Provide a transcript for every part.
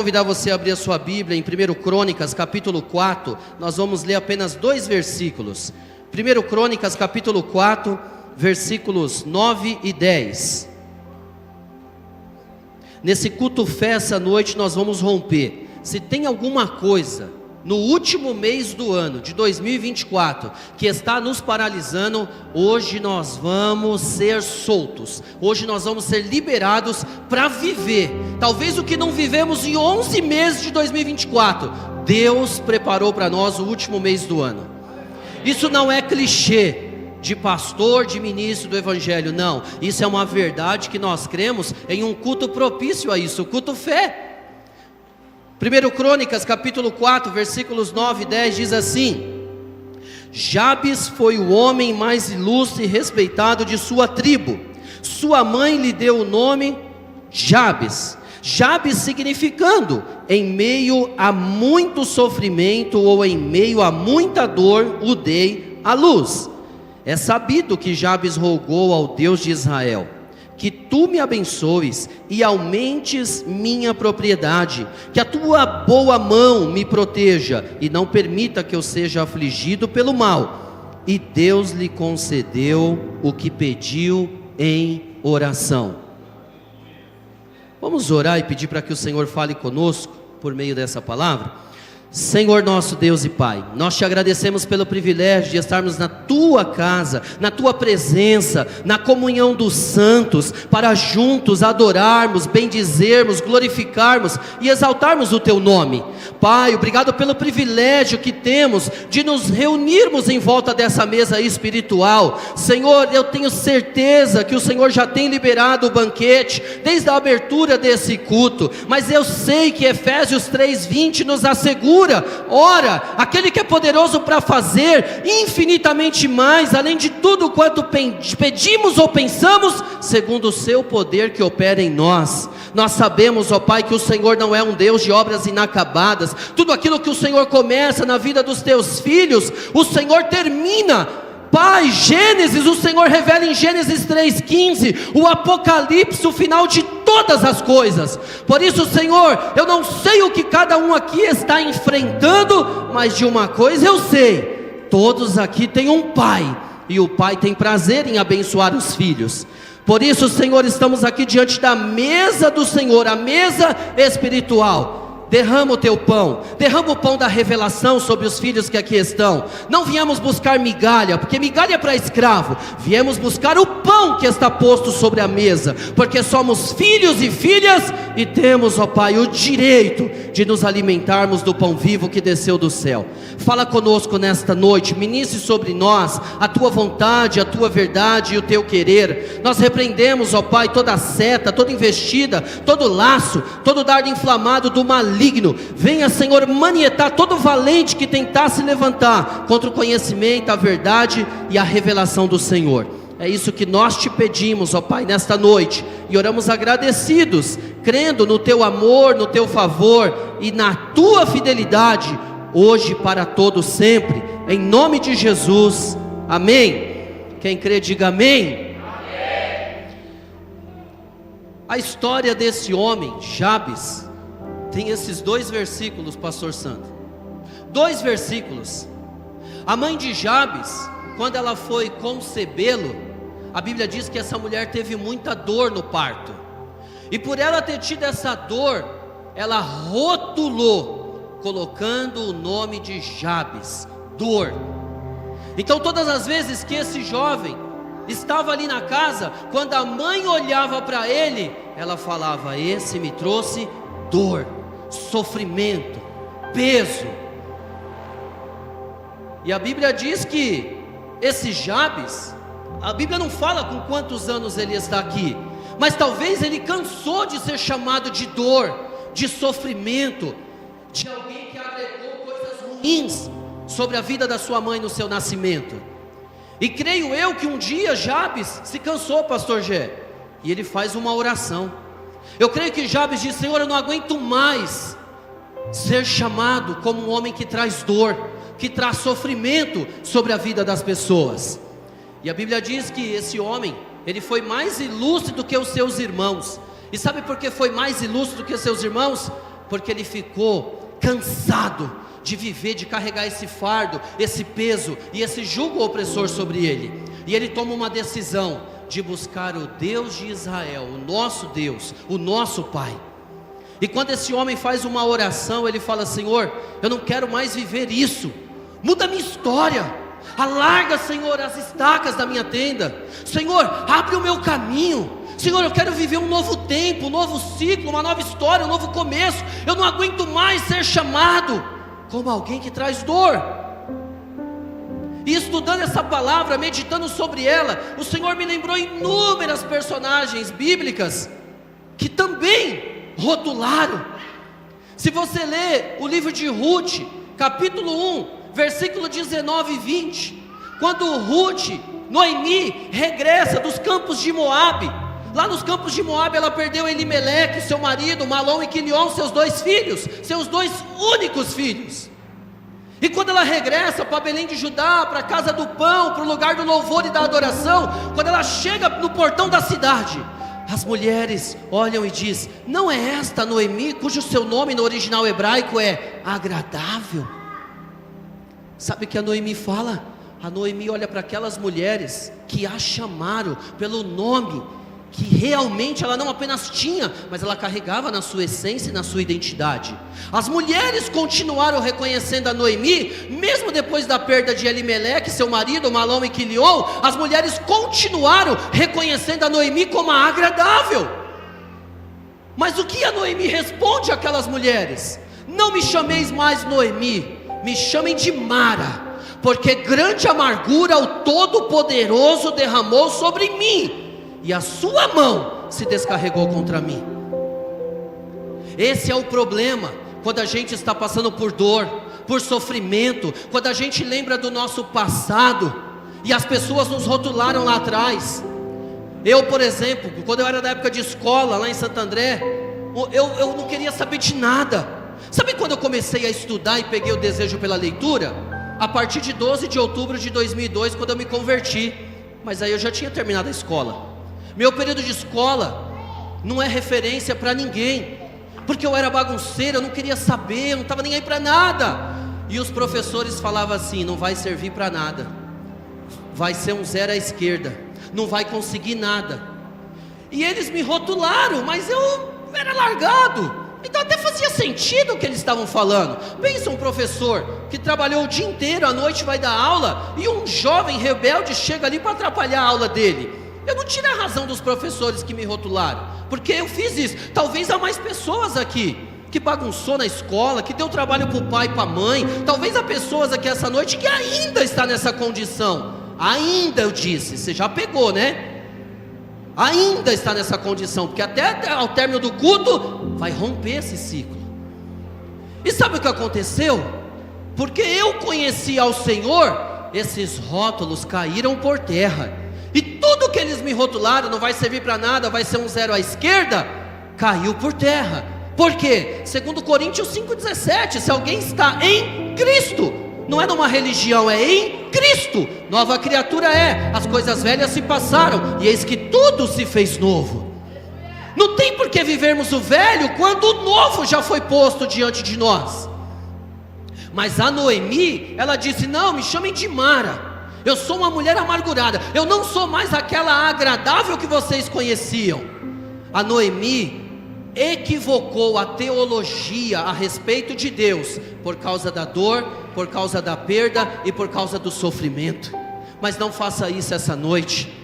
Convidar você a abrir a sua Bíblia em 1 Crônicas, capítulo 4, nós vamos ler apenas 2 versículos. 1 Crônicas, capítulo 4, versículos 9 e 10. Nesse culto fé, essa noite, nós vamos romper. Se tem alguma coisa no último mês do ano de 2024 que está nos paralisando, hoje nós vamos ser soltos, hoje nós vamos ser liberados para viver talvez o que não vivemos em 11 meses de 2024. Deus preparou para nós o último mês do ano. Isso não é clichê de pastor, de ministro do evangelho, não, isso é uma verdade que nós cremos em um culto propício a isso, o culto fé. 1 Crônicas, capítulo 4, versículos 9 e 10 diz assim: Jabes foi o homem mais ilustre e respeitado de sua tribo. Sua mãe lhe deu o nome Jabes. Jabes significando em meio a muito sofrimento ou em meio a muita dor o dei à luz. É sabido que Jabes rogou ao Deus de Israel: que tu me abençoes e aumentes minha propriedade, que a tua boa mão me proteja e não permita que eu seja afligido pelo mal. E Deus lhe concedeu o que pediu em oração. Vamos orar e pedir para que o Senhor fale conosco por meio dessa palavra? Senhor nosso Deus e Pai, nós te agradecemos pelo privilégio de estarmos na tua casa, na tua presença, na comunhão dos santos, para juntos adorarmos, bendizermos, glorificarmos e exaltarmos o teu nome. Pai, obrigado pelo privilégio que temos de nos reunirmos em volta dessa mesa espiritual. Senhor, eu tenho certeza que o Senhor já tem liberado o banquete desde a abertura desse culto, mas eu sei que Efésios 3:20 nos assegura: ora, aquele que é poderoso para fazer infinitamente mais, além de tudo quanto pedimos ou pensamos, segundo o seu poder que opera em nós. Nós sabemos, ó Pai, que o Senhor não é um Deus de obras inacabadas. Tudo aquilo que o Senhor começa na vida dos teus filhos, o Senhor termina. Pai, Gênesis, o Senhor revela em Gênesis 3:15, o Apocalipse, o final de todas as coisas. Por isso, Senhor, eu não sei o que cada um aqui está enfrentando, mas de uma coisa eu sei: todos aqui têm um pai, e o pai tem prazer em abençoar os filhos. Por isso, Senhor, estamos aqui diante da mesa do Senhor, a mesa espiritual. Derrama o teu pão, derrama o pão da revelação sobre os filhos que aqui estão. Não viemos buscar migalha, porque migalha é para escravo. Viemos buscar o pão que está posto sobre a mesa, porque somos filhos e filhas e temos, ó Pai, o direito de nos alimentarmos do pão vivo que desceu do céu. Fala conosco nesta noite, ministre sobre nós a tua vontade, a tua verdade e o teu querer. Nós repreendemos, ó Pai, toda seta, toda investida, todo laço, todo dardo inflamado do maligno. Venha, Senhor, manietar todo valente que tentar se levantar contra o conhecimento, a verdade e a revelação do Senhor. É isso que nós te pedimos, ó Pai, nesta noite, e oramos agradecidos, crendo no teu amor, no teu favor e na tua fidelidade, hoje para todos sempre, em nome de Jesus, amém. Quem crê diga amém. Amém. A história desse homem, Jabes, tem esses 2 versículos, pastor Santo, 2 versículos. A mãe de Jabes, quando ela foi concebê-lo, a Bíblia diz que essa mulher teve muita dor no parto, e por ela ter tido essa dor, ela rotulou, colocando o nome de Jabes, dor. Então todas as vezes que esse jovem estava ali na casa, quando a mãe olhava para ele, ela falava: esse me trouxe dor, sofrimento, peso. E a Bíblia diz que esse Jabes, a Bíblia não fala com quantos anos ele está aqui, mas talvez ele cansou de ser chamado de dor, de sofrimento, de alguém que agregou coisas ruins sobre a vida da sua mãe no seu nascimento. E creio eu que um dia Jabes se cansou, pastor Gé, e ele faz uma oração. Eu creio que Jabes diz: Senhor, eu não aguento mais ser chamado como um homem que traz dor, que traz sofrimento sobre a vida das pessoas. E a Bíblia diz que esse homem, ele foi mais ilustre do que os seus irmãos. E sabe por que foi mais ilustre do que seus irmãos? porque ele ficou cansado de viver, de carregar esse fardo, esse peso e esse jugo opressor sobre ele. E ele toma uma decisão de buscar o Deus de Israel, o nosso Deus, o nosso Pai. E quando esse homem faz uma oração, ele fala: Senhor, eu não quero mais viver isso, muda a minha história, alarga, Senhor, as estacas da minha tenda, Senhor, abre o meu caminho, Senhor, eu quero viver um novo tempo, um novo ciclo, uma nova história, um novo começo. Eu não aguento mais ser chamado como alguém que traz dor. E estudando essa palavra, meditando sobre ela, o Senhor me lembrou inúmeras personagens bíblicas que também rotularam. Se você ler o livro de Ruth, capítulo 1, versículo 19 e 20, quando Noemi regressa dos campos de Moabe, lá nos campos de Moabe ela perdeu Elimeleque, seu marido, Malom e Quilion, seus 2 filhos, seus 2 únicos filhos. E quando ela regressa para Belém de Judá, para a casa do pão, para o lugar do louvor e da adoração, quando ela chega no portão da cidade, as mulheres olham e dizem: não é esta Noemi, cujo seu nome no original hebraico é agradável? Sabe o que a Noemi fala? A Noemi olha para aquelas mulheres que a chamaram pelo nome que realmente ela não apenas tinha, mas ela carregava na sua essência e na sua identidade. As mulheres continuaram reconhecendo a Noemi, mesmo depois da perda de Elimeleque, seu marido, Malom e Quilion. As mulheres continuaram reconhecendo a Noemi como a agradável. Mas o que a Noemi responde àquelas mulheres? Não me chameis mais Noemi, me chamem de Mara, porque grande amargura o Todo-Poderoso derramou sobre mim, e a sua mão se descarregou contra mim. Esse é o problema, quando a gente está passando por dor, por sofrimento, quando a gente lembra do nosso passado, e as pessoas nos rotularam lá atrás. Eu, por exemplo, quando eu era da época de escola, lá em Santo André, eu não queria saber de nada. Sabe quando eu comecei a estudar e peguei o desejo pela leitura? A partir de 12 de outubro de 2002, quando eu me converti. Mas aí eu já tinha terminado a escola. Meu período de escola não é referência para ninguém, porque eu era bagunceiro, eu não queria saber, eu não estava nem aí para nada. E os professores falavam assim: não vai servir para nada, vai ser um 0 à esquerda, não vai conseguir nada. E eles me rotularam, mas eu era largado, então até fazia sentido o que eles estavam falando. Pensa um professor que trabalhou o dia inteiro, à noite vai dar aula, e um jovem rebelde chega ali para atrapalhar a aula dele. Eu não tirei a razão dos professores que me rotularam, porque eu fiz isso. Talvez há mais pessoas aqui que bagunçou na escola, que deu trabalho para o pai e para a mãe. Talvez há pessoas aqui essa noite que ainda está nessa condição. Ainda, eu disse, você já pegou, né? Ainda está nessa condição, porque até ao término do culto vai romper esse ciclo. E sabe o que aconteceu? Porque eu conheci ao Senhor, esses rótulos caíram por terra. E tudo que eles me rotularam, não vai servir para nada, vai ser um 0 à esquerda, caiu por terra. Por quê? Segundo Coríntios 5,17, se alguém está em Cristo, não é numa religião, é em Cristo, nova criatura é, as coisas velhas se passaram, e eis que tudo se fez novo. Não tem por que vivermos o velho, quando o novo já foi posto diante de nós. Mas a Noemi, ela disse: não, me chamem de Mara, eu sou uma mulher amargurada, eu não sou mais aquela agradável que vocês conheciam. A Noemi equivocou a teologia a respeito de Deus, por causa da dor, por causa da perda e por causa do sofrimento. Mas não faça isso essa noite.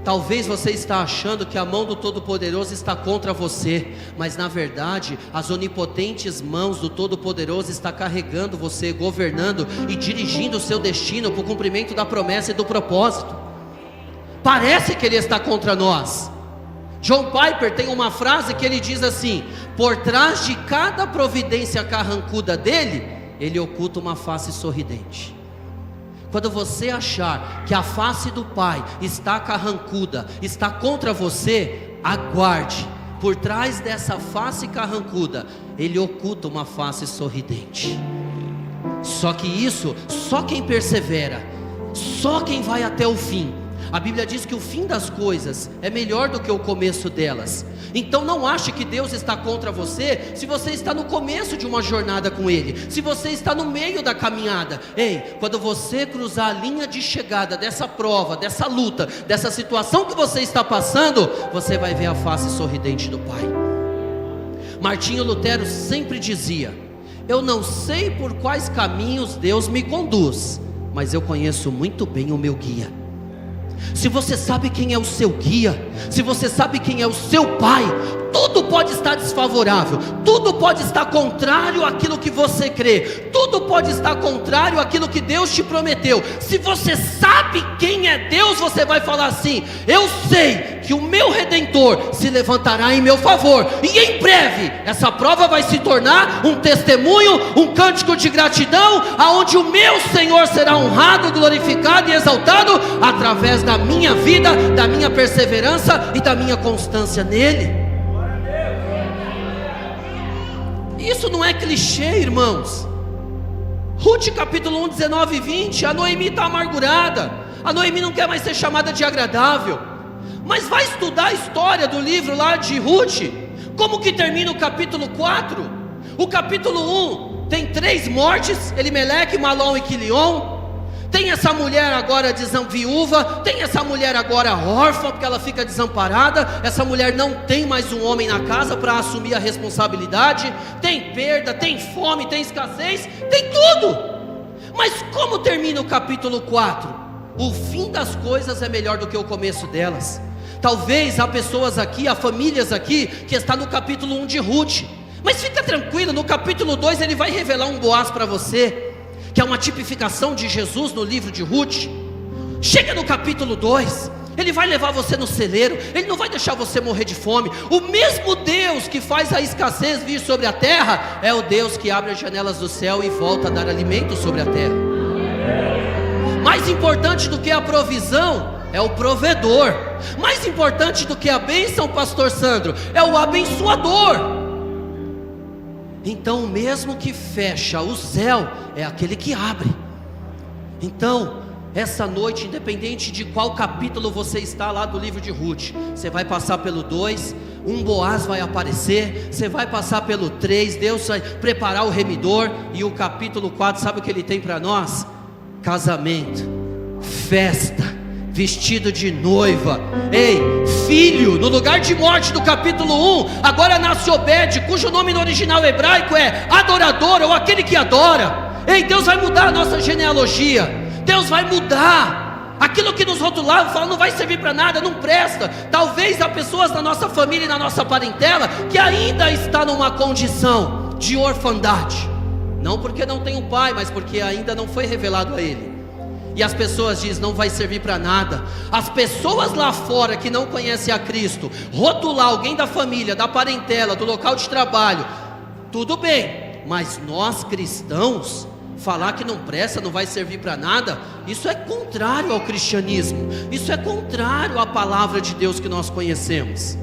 Talvez você está achando que a mão do Todo-Poderoso está contra você, mas na verdade as onipotentes mãos do Todo-Poderoso estão carregando você, governando e dirigindo o seu destino para o cumprimento da promessa e do propósito. Parece que Ele está contra nós. John Piper tem uma frase que ele diz assim: por trás de cada providência carrancuda dele, Ele oculta uma face sorridente. Quando você achar que a face do Pai está carrancuda, está contra você, aguarde. Por trás dessa face carrancuda, Ele oculta uma face sorridente. Só que isso, só quem persevera, só quem vai até o fim, A Bíblia diz que o fim das coisas é melhor do que o começo delas. Então não ache que Deus está contra você se você está no começo de uma jornada com Ele, se você está no meio da caminhada. Ei, quando você cruzar a linha de chegada dessa prova, dessa luta, dessa situação que você está passando, você vai ver a face sorridente do Pai. Martinho Lutero sempre dizia: eu não sei por quais caminhos Deus me conduz, mas eu conheço muito bem o meu guia. Se você sabe quem é o seu guia, se você sabe quem é o seu pai, tudo pode estar desfavorável, tudo pode estar contrário àquilo que você crê, tudo pode estar contrário àquilo que Deus te prometeu. Se você sabe quem é Deus, você vai falar assim: eu sei que o meu Redentor se levantará em meu favor, e em breve essa prova vai se tornar um testemunho, um cântico de gratidão, aonde o meu Senhor será honrado, glorificado e exaltado através da minha vida, da minha perseverança e da minha constância nele. Isso não é clichê, irmãos. Ruth capítulo 1, 19 e 20. A Noemi está amargurada, a Noemi não quer mais ser chamada de agradável. Mas vai estudar a história do livro lá de Ruth, como que termina o capítulo 4. O capítulo 1 tem 3 mortes: Elimeleque, Malom e Quilion. Tem essa mulher agora viúva, tem essa mulher agora órfã, porque ela fica desamparada. Essa mulher não tem mais um homem na casa para assumir a responsabilidade. Tem perda, tem fome, tem escassez, tem tudo. Mas como termina o capítulo 4? O fim das coisas é melhor do que o começo delas. Talvez há pessoas aqui, há famílias aqui, que está no capítulo 1 de Ruth. Mas fica tranquilo, no capítulo 2 ele vai revelar um Boaz para você, que é uma tipificação de Jesus no livro de Ruth. Chega no capítulo 2, Ele vai levar você no celeiro, Ele não vai deixar você morrer de fome. O mesmo Deus que faz a escassez vir sobre a terra, é o Deus que abre as janelas do céu e volta a dar alimento sobre a terra. Mais importante do que a provisão é o provedor. Mais importante do que a bênção, pastor Sandro, é o abençoador. Então, o mesmo que fecha o céu é aquele que abre. Então, essa noite, independente de qual capítulo você está lá do livro de Ruth, você vai passar pelo 2, um Boaz vai aparecer, você vai passar pelo 3, Deus vai preparar o remidor, e o capítulo 4, sabe o que ele tem para nós? Casamento, festa, vestido de noiva. Ei, filho, no lugar de morte do capítulo 1, agora nasce Obed, cujo nome no original hebraico é adorador, ou aquele que adora. Ei, Deus vai mudar a nossa genealogia, Deus vai mudar aquilo que nos rotulavam, falando não vai servir para nada, não presta. Talvez há pessoas na nossa família e na nossa parentela que ainda está numa condição de orfandade, não porque não tem um pai, mas porque ainda não foi revelado a ele. E as pessoas dizem, não vai servir para nada. As pessoas lá fora que não conhecem a Cristo, rotular alguém da família, da parentela, do local de trabalho, tudo bem, mas nós cristãos, falar que não presta, não vai servir para nada, isso é contrário ao cristianismo, isso é contrário à palavra de Deus que nós conhecemos.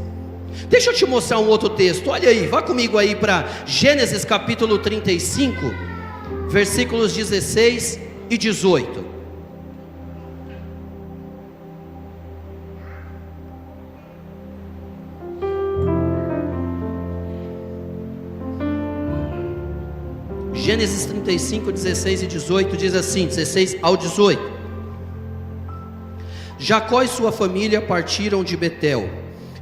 Deixa eu te mostrar um outro texto, olha aí, vá comigo aí para Gênesis capítulo 35, versículos 16 e 18. Gênesis 35, 16 e 18 diz assim, 16 ao 18. Jacó e sua família partiram de Betel,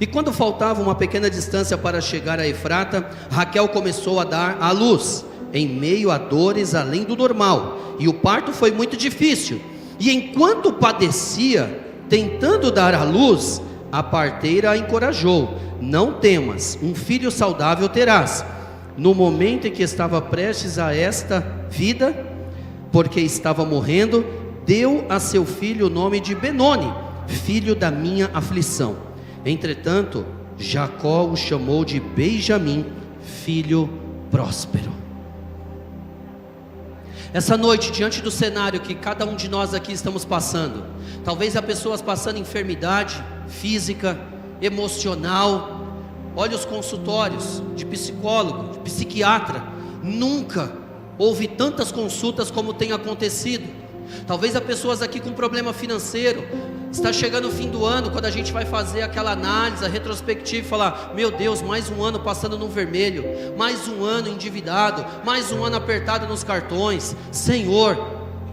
e quando faltava uma pequena distância para chegar a Efrata, Raquel começou a dar à luz, em meio a dores além do normal, e o parto foi muito difícil. E enquanto padecia, tentando dar à luz, a parteira a encorajou: não temas, um filho saudável terás. No momento em que estava prestes a esta vida, porque estava morrendo, deu a seu filho o nome de Benoni, filho da minha aflição. Entretanto, Jacó o chamou de Benjamim, filho próspero. Essa noite, diante do cenário que cada um de nós aqui estamos passando, talvez há pessoas passando enfermidade física, emocional. Olha os consultórios de psicólogo, de psiquiatra, nunca houve tantas consultas como tem acontecido. Talvez há pessoas aqui com problema financeiro, Está chegando o fim do ano, quando a gente vai fazer aquela análise, a retrospectiva e falar: meu Deus, mais um ano passando no vermelho, mais um ano endividado, mais um ano apertado nos cartões. Senhor,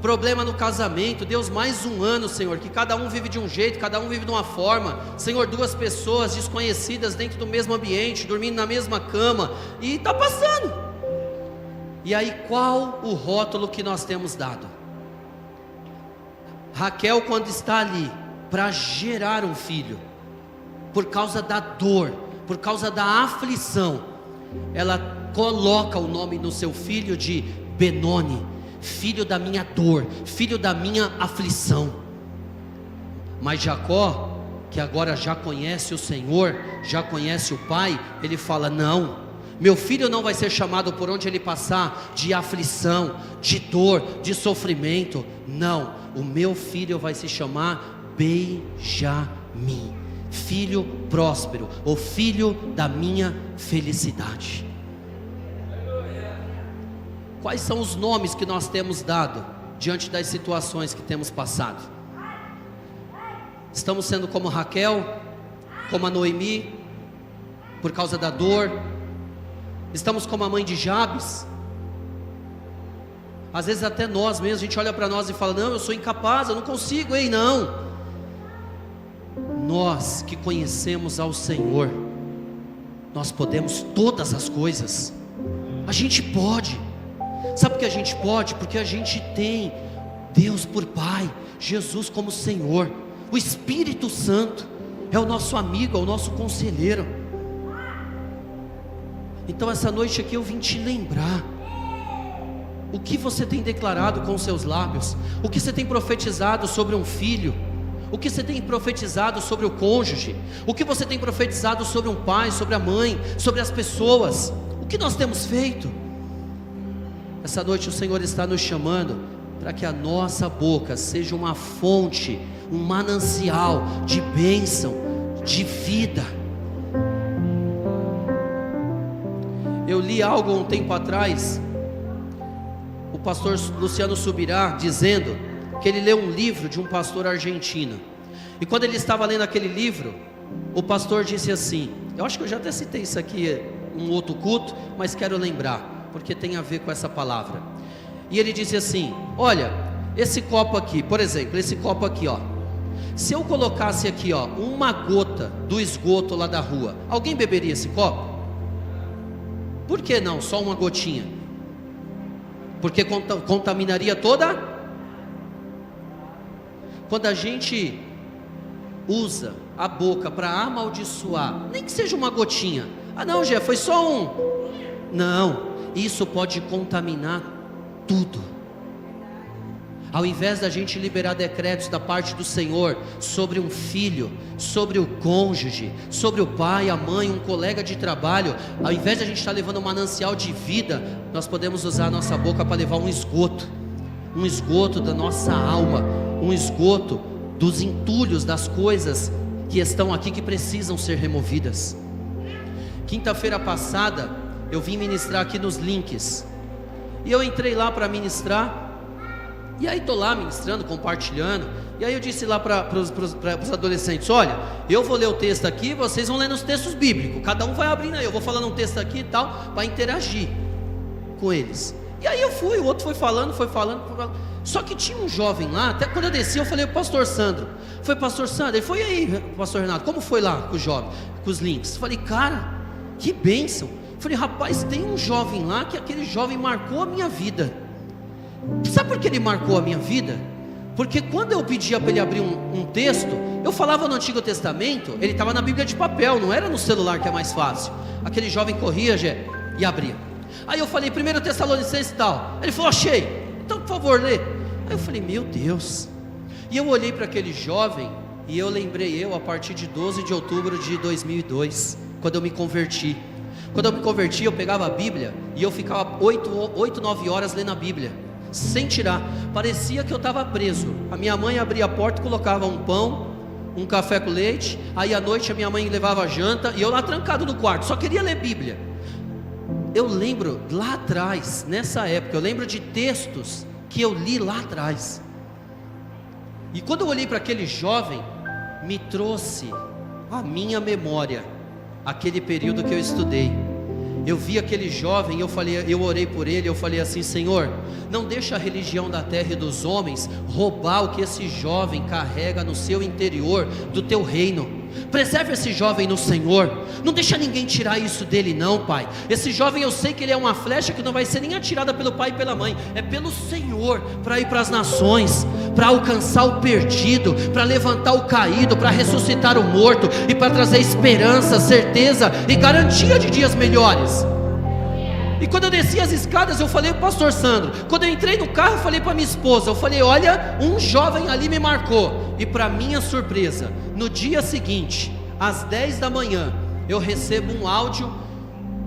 problema no casamento, Deus, mais um ano, Senhor, que cada um vive de um jeito, cada um vive de uma forma. Senhor, duas pessoas desconhecidas dentro do mesmo ambiente, dormindo na mesma cama, e está passando. E aí, qual o rótulo que nós temos dado? Raquel, quando está ali para gerar um filho, por causa da dor, por causa da aflição, ela coloca o nome no seu filho de Benoni, filho da minha dor, filho da minha aflição. Mas Jacó, que agora já conhece o Senhor, já conhece o Pai, ele fala: não, meu filho não vai ser chamado por onde ele passar de aflição, de dor, de sofrimento. Não, o meu filho vai se chamar Benjamim, filho próspero, o filho da minha felicidade. Quais são os nomes que nós temos dado diante das situações que temos passado? Estamos sendo como Raquel, como a Noemi, por causa da dor. Estamos como a mãe de Jabes. Às vezes até nós mesmos, a gente olha para nós e fala: não, eu sou incapaz, eu não consigo. Ei, não. Nós que conhecemos ao Senhor, nós podemos todas as coisas. A gente pode. Sabe por que a gente pode? Porque a gente tem Deus por Pai, Jesus como Senhor, o Espírito Santo é o nosso amigo, é o nosso conselheiro. Então essa noite aqui eu vim te lembrar o que você tem declarado com os seus lábios, o que você tem profetizado sobre um filho, o que você tem profetizado sobre o cônjuge, o que você tem profetizado sobre um pai, sobre a mãe, sobre as pessoas. O que nós temos feito? Essa noite o Senhor está nos chamando para que a nossa boca seja uma fonte, um manancial de bênção, de vida. Eu li algo um tempo atrás, o pastor Luciano Subirá dizendo que ele leu um livro de um pastor argentino, e quando ele estava lendo aquele livro, o pastor disse assim, eu acho que eu já até citei isso aqui em um outro culto, mas quero lembrar, porque tem a ver com essa palavra. E ele disse assim: olha, esse copo aqui, por exemplo, esse copo aqui, ó, se eu colocasse aqui, ó, uma gota do esgoto lá da rua, alguém beberia esse copo? Por que não? Só uma gotinha? Porque contaminaria toda. Quando a gente usa a boca para amaldiçoar, nem que seja uma gotinha, ah não, Gé, foi só um. Não, isso pode contaminar tudo. Ao invés da gente liberar decretos da parte do Senhor sobre um filho, sobre o cônjuge, sobre o pai, a mãe, um colega de trabalho, ao invés de a gente estar levando um manancial de vida, nós podemos usar a nossa boca para levar um esgoto da nossa alma, um esgoto dos entulhos, das coisas que estão aqui que precisam ser removidas. Quinta-feira passada eu vim ministrar aqui nos links, e eu entrei lá para ministrar, e aí estou lá ministrando, compartilhando, e aí eu disse lá para os adolescentes: olha, eu vou ler o texto aqui, vocês vão ler nos textos bíblicos, cada um vai abrindo aí, eu vou falando um texto aqui e tal, para interagir com eles. E aí eu fui, o outro foi falando. Só que tinha um jovem lá, até quando eu desci eu falei para o pastor Sandro, foi pastor Sandro, ele foi aí, pastor Renato, como foi lá com o jovem, com os links? Eu falei: cara, que bênção. Eu falei: rapaz, tem um jovem lá, que aquele jovem marcou a minha vida. Sabe por que ele marcou a minha vida? Porque quando eu pedia para ele abrir um texto, eu falava no Antigo Testamento, ele estava na Bíblia de papel, não era no celular, que é mais fácil. Aquele jovem corria, e abria. Aí eu falei: 1 Tessalonicenses e tal. Ele falou: achei, então por favor lê. Aí eu falei: meu Deus. E eu olhei para aquele jovem, e eu lembrei a partir de 12 de outubro de 2002, quando eu me converti. Quando eu me converti, eu pegava a Bíblia, e eu ficava 8, 9 horas lendo a Bíblia, sem tirar. Parecia que eu estava preso. A minha mãe abria a porta e colocava um pão, um café com leite. Aí à noite a minha mãe levava a janta, e eu lá trancado no quarto, só queria ler Bíblia. Eu lembro lá atrás, nessa época, eu lembro de textos que eu li lá atrás. E quando eu olhei para aquele jovem, me trouxe à minha memória aquele período que eu estudei. Eu vi aquele jovem, eu orei por ele, eu falei assim: Senhor, não deixa a religião da terra e dos homens roubar o que esse jovem carrega no seu interior, do teu reino. Preserve esse jovem no Senhor, não deixa ninguém tirar isso dele não, Pai. Esse jovem, eu sei que ele é uma flecha que não vai ser nem atirada pelo pai e pela mãe, é pelo Senhor, para ir para as nações, para alcançar o perdido, para levantar o caído, para ressuscitar o morto, e para trazer esperança, certeza e garantia de dias melhores. E quando eu desci as escadas, eu falei para o pastor Sandro, quando eu entrei no carro, eu falei para minha esposa, eu falei: olha, um jovem ali me marcou. E para minha surpresa, no dia seguinte, às 10 da manhã, eu recebo um áudio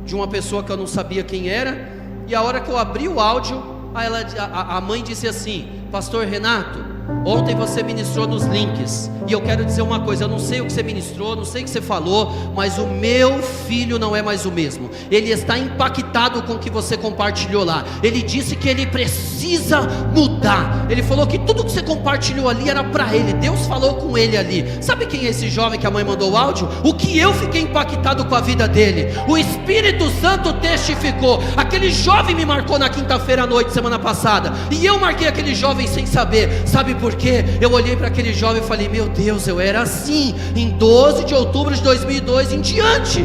de uma pessoa que eu não sabia quem era. E a hora que eu abri o áudio, a mãe disse assim: Pastor Renato, ontem você ministrou nos links, e eu quero dizer uma coisa, eu não sei o que você ministrou, não sei o que você falou, mas o meu filho não é mais o mesmo. Ele está impactado com o que você compartilhou lá. Ele disse que ele precisa mudar. Ele falou que tudo que você compartilhou ali era para ele, Deus falou com ele ali. Sabe quem é esse jovem que a mãe mandou o áudio? O que eu fiquei impactado com a vida dele, o Espírito Santo testificou. Aquele jovem me marcou na quinta-feira à noite, semana passada, e eu marquei aquele jovem sem saber. Sabe por quê? Eu olhei para aquele jovem e falei: meu Deus, eu era assim em 12 de outubro de 2002 em diante.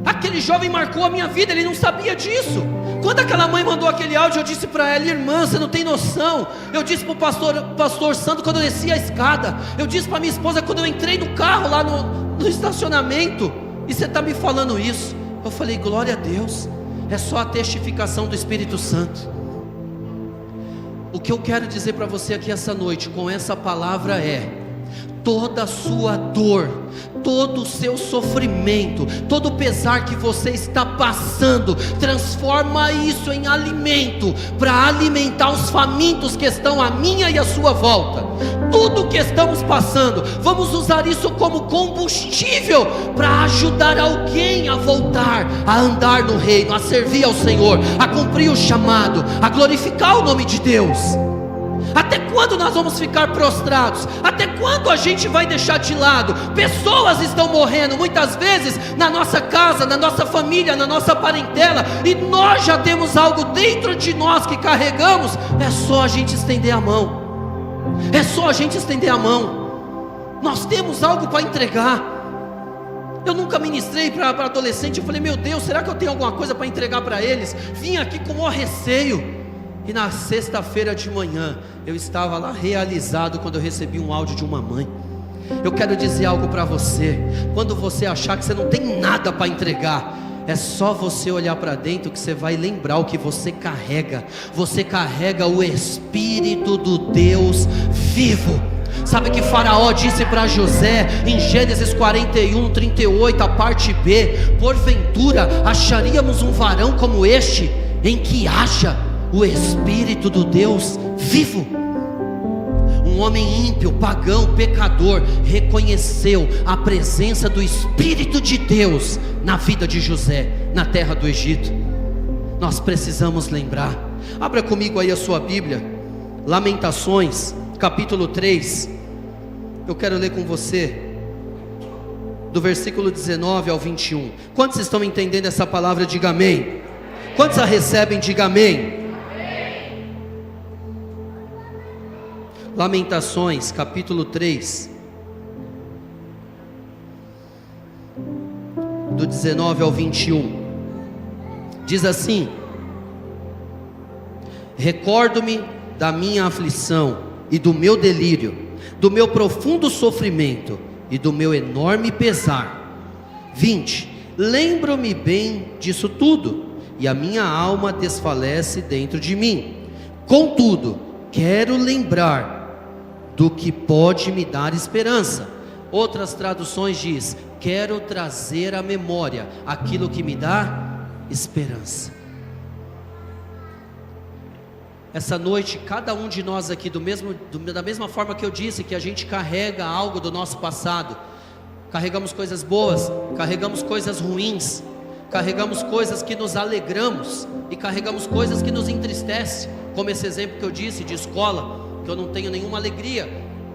Aquele jovem marcou a minha vida, ele não sabia disso. Quando aquela mãe mandou aquele áudio, eu disse para ela: irmã, você não tem noção. Eu disse para o pastor Santo quando eu desci a escada, eu disse para minha esposa quando eu entrei no carro lá no estacionamento, e você está me falando isso? Eu falei: glória a Deus, é só a testificação do Espírito Santo. O que eu quero dizer para você aqui essa noite, com essa palavra, é: toda a sua dor, todo o seu sofrimento, todo o pesar que você está passando, transforma isso em alimento, para alimentar os famintos que estão à minha e à sua volta. Tudo que estamos passando, vamos usar isso como combustível, para ajudar alguém a voltar, a andar no reino, a servir ao Senhor, a cumprir o chamado, a glorificar o nome de Deus. Até quando nós vamos ficar prostrados? Até quando a gente vai deixar de lado? Pessoas estão morrendo, muitas vezes na nossa casa, na nossa família, na nossa parentela, e nós já temos algo dentro de nós que carregamos. É só a gente estender a mão. É só a gente estender a mão. Nós temos algo para entregar. Eu nunca ministrei para adolescente. Eu falei: meu Deus, será que eu tenho alguma coisa para entregar para eles? Vim aqui com o maior receio. E na sexta-feira de manhã, eu estava lá realizado quando eu recebi um áudio de uma mãe. Eu quero dizer algo para você: quando você achar que você não tem nada para entregar, é só você olhar para dentro que você vai lembrar o que você carrega. Você carrega o Espírito do Deus vivo. Sabe que Faraó disse para José em Gênesis 41, 38, a parte B: porventura acharíamos um varão como este, em que haja o Espírito do Deus vivo? Um homem ímpio, pagão, pecador, reconheceu a presença do Espírito de Deus na vida de José, na terra do Egito. Nós precisamos lembrar. Abra comigo aí a sua Bíblia, Lamentações, capítulo 3. Eu quero ler com você do versículo 19 ao 21. Quantos estão entendendo essa palavra? Diga amém. Quantos a recebem? Diga amém. Lamentações, capítulo 3, do 19 ao 21, diz assim: recordo-me da minha aflição e do meu delírio, do meu profundo sofrimento e do meu enorme pesar. 20, lembro-me bem disso tudo, e a minha alma desfalece dentro de mim. Contudo, quero lembrar do que pode me dar esperança. Outras traduções diz: quero trazer à memória aquilo que me dá esperança. Essa noite, cada um de nós aqui, da mesma forma que eu disse que a gente carrega algo do nosso passado, carregamos coisas boas, carregamos coisas ruins, carregamos coisas que nos alegramos e carregamos coisas que nos entristecem, como esse exemplo que eu disse de escola, eu não tenho nenhuma alegria,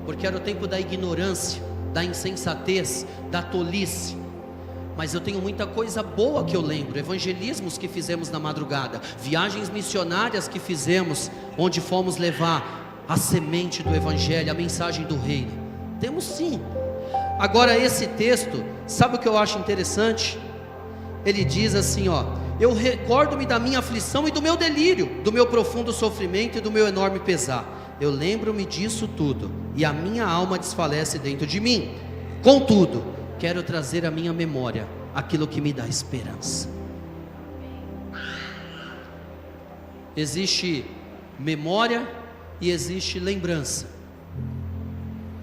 porque era o tempo da ignorância, da insensatez, da tolice. Mas eu tenho muita coisa boa que eu lembro, evangelismos que fizemos na madrugada, viagens missionárias que fizemos, onde fomos levar a semente do evangelho, a mensagem do reino. Temos sim. Agora esse texto, sabe o que eu acho interessante? Ele diz assim, ó: eu recordo-me da minha aflição e do meu delírio, do meu profundo sofrimento e do meu enorme pesar. Eu lembro-me disso tudo, e a minha alma desfalece dentro de mim. Contudo, quero trazer à minha memória aquilo que me dá esperança. Existe memória e existe lembrança.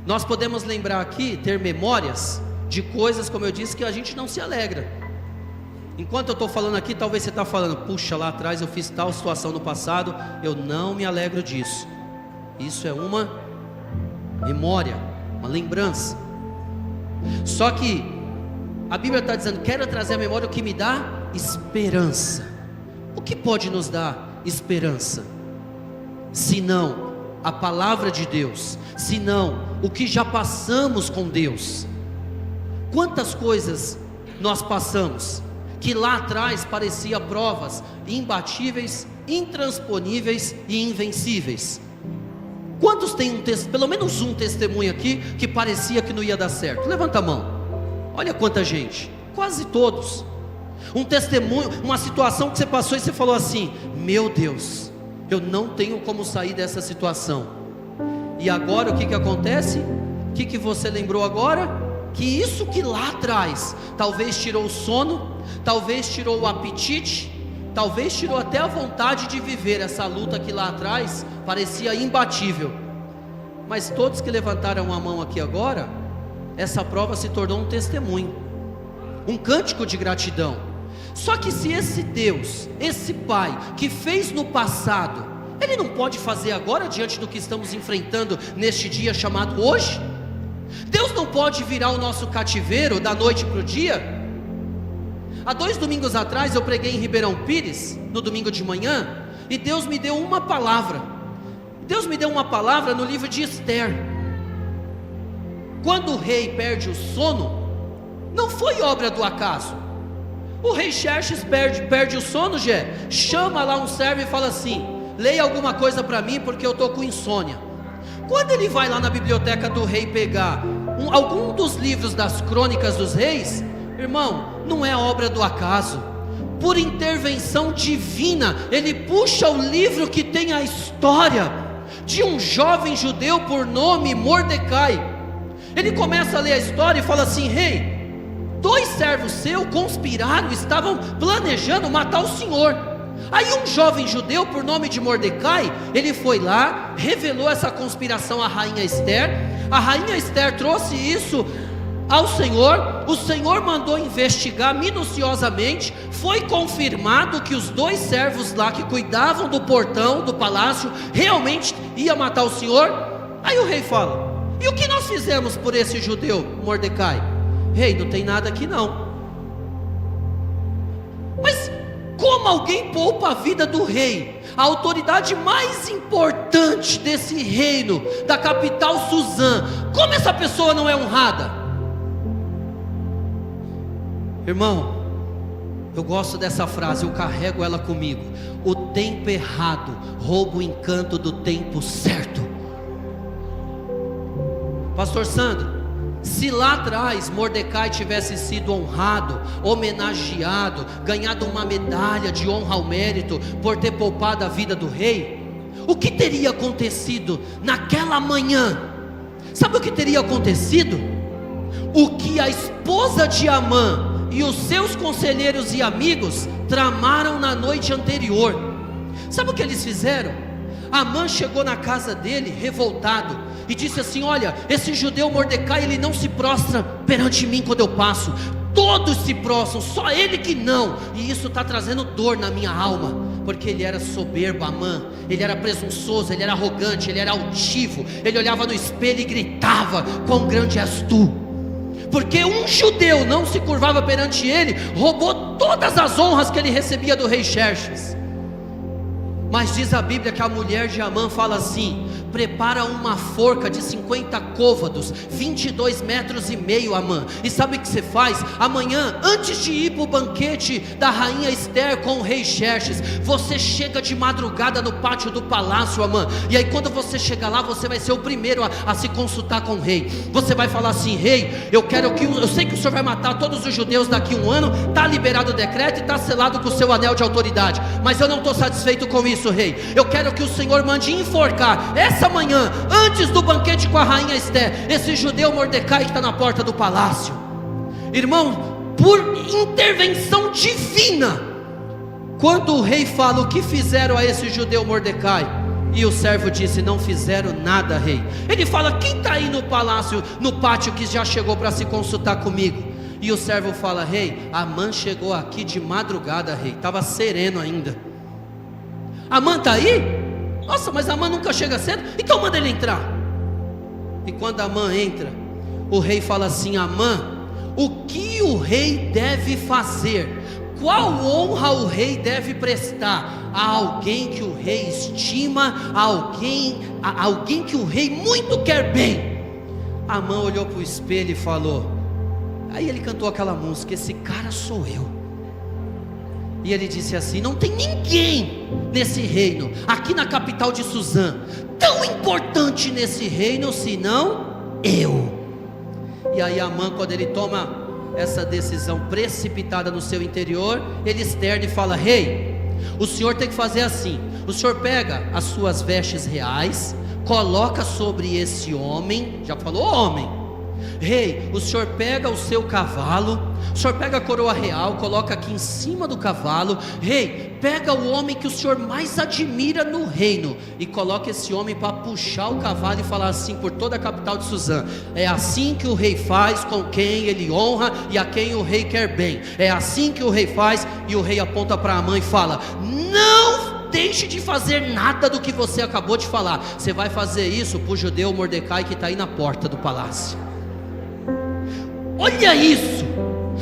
Nós podemos lembrar aqui, ter memórias de coisas, como eu disse, que a gente não se alegra. Enquanto eu estou falando aqui, talvez você está falando: puxa, lá atrás eu fiz tal situação no passado, eu não me alegro disso. Isso é uma memória, uma lembrança. Só que a Bíblia está dizendo: quero trazer à memória o que me dá esperança. O que pode nos dar esperança? Se não a palavra de Deus, se não o que já passamos com Deus. Quantas coisas nós passamos que lá atrás parecia provas imbatíveis, intransponíveis e invencíveis. Quantos tem pelo menos um testemunho aqui que parecia que não ia dar certo? Levanta a mão. Olha quanta gente. Quase todos. Um testemunho, uma situação que você passou e você falou assim: meu Deus, eu não tenho como sair dessa situação. E agora o que acontece? O que você lembrou agora? Que isso que lá atrás talvez tirou o sono, talvez tirou o apetite, talvez tirou até a vontade de viver essa luta que lá atrás parecia imbatível. Mas todos que levantaram a mão aqui agora, essa prova se tornou um testemunho, um cântico de gratidão. Só que se esse Deus, esse Pai que fez no passado, Ele não pode fazer agora diante do que estamos enfrentando neste dia chamado hoje? Deus não pode virar o nosso cativeiro da noite para o dia? Há 2 domingos atrás eu preguei em Ribeirão Pires, no domingo de manhã, e Deus me deu uma palavra. Deus me deu uma palavra no livro de Esther. Quando o rei perde o sono, não foi obra do acaso. O rei Xerxes perde o sono, chama lá um servo e fala assim: leia alguma coisa para mim, porque eu estou com insônia. Quando ele vai lá na biblioteca do rei pegar algum dos livros das crônicas dos reis, irmão, não é obra do acaso. Por intervenção divina, ele puxa o livro que tem a história de um jovem judeu por nome Mordecai. Ele começa a ler a história e fala assim: rei, 2 servos seus conspiraram, estavam planejando matar o senhor. Aí um jovem judeu por nome de Mordecai, ele foi lá, revelou essa conspiração à rainha Esther. A rainha Esther trouxe isso ao Senhor. O Senhor mandou investigar minuciosamente. Foi confirmado que os 2 servos lá que cuidavam do portão do palácio realmente ia matar o Senhor. Aí o rei fala: e o que nós fizemos por esse judeu, Mordecai? Rei, não tem nada aqui não. Mas como alguém poupa a vida do rei, a autoridade mais importante desse reino, da capital Suzã? Como essa pessoa não é honrada? Irmão, eu gosto dessa frase, eu carrego ela comigo: o tempo errado rouba o encanto do tempo certo. Pastor Sandro, se lá atrás Mordecai tivesse sido honrado, homenageado, ganhado uma medalha de honra ao mérito por ter poupado a vida do rei, o que teria acontecido naquela manhã? Sabe o que teria acontecido? O que a esposa de Amã e os seus conselheiros e amigos tramaram na noite anterior. Sabe o que eles fizeram? Amã chegou na casa dele revoltado e disse assim: olha, esse judeu Mordecai, ele não se prostra perante mim quando eu passo. Todos se prostram, só ele que não. E isso está trazendo dor na minha alma, porque ele era soberbo, Amã. Ele era presunçoso, ele era arrogante, ele era altivo. Ele olhava no espelho e gritava: quão grande és tu. Porque um judeu não se curvava perante ele, roubou todas as honras que ele recebia do rei Xerxes. Mas diz a Bíblia que a mulher de Amã fala assim: prepara uma forca de 50 côvados, 22 metros e meio, Amã. E sabe o que você faz? Amanhã, antes de ir para o banquete da rainha Esther com o rei Xerxes, você chega de madrugada no pátio do palácio, Amã. E aí quando você chegar lá, você vai ser o primeiro a se consultar com o rei. Você vai falar assim: rei, eu sei que o senhor vai matar todos os judeus daqui a um ano, está liberado o decreto e está selado com o seu anel de autoridade, mas eu não estou satisfeito com isso, rei. Eu quero que o senhor mande enforcar essa manhã, antes do banquete com a rainha Esther, esse judeu Mordecai que está na porta do palácio. Irmão, por intervenção divina, quando o rei fala: o que fizeram a esse judeu Mordecai? E o servo disse: não fizeram nada, rei. Ele fala: quem está aí no palácio, no pátio, que já chegou para se consultar comigo? E o servo fala: rei, Amã chegou aqui de madrugada, rei, estava sereno ainda. Amã está aí? Nossa, mas Amã nunca chega cedo, então manda ele entrar. E quando Amã entra, o rei fala assim: Amã, o que o rei deve fazer? Qual honra o rei deve prestar a alguém que o rei estima, a alguém que o rei muito quer bem? Amã olhou para o espelho e falou, aí ele cantou aquela música: esse cara sou eu. E ele disse assim: não tem ninguém nesse reino, aqui na capital de Suzã, tão importante nesse reino senão eu. E aí Amã, quando ele toma essa decisão precipitada no seu interior, ele externa e fala: rei, o senhor tem que fazer assim: o senhor pega as suas vestes reais, coloca sobre esse homem, já falou homem. Rei, o senhor pega o seu cavalo, o senhor pega a coroa real, coloca aqui em cima do cavalo. Rei, pega o homem que o senhor mais admira no reino e coloca esse homem para puxar o cavalo e falar assim por toda a capital de Suzã: é assim que o rei faz com quem ele honra e a quem o rei quer bem. É assim que o rei faz. E o rei aponta para Amã e fala: não deixe de fazer nada do que você acabou de falar. Você vai fazer isso para o judeu Mordecai que está aí na porta do palácio. Olha isso,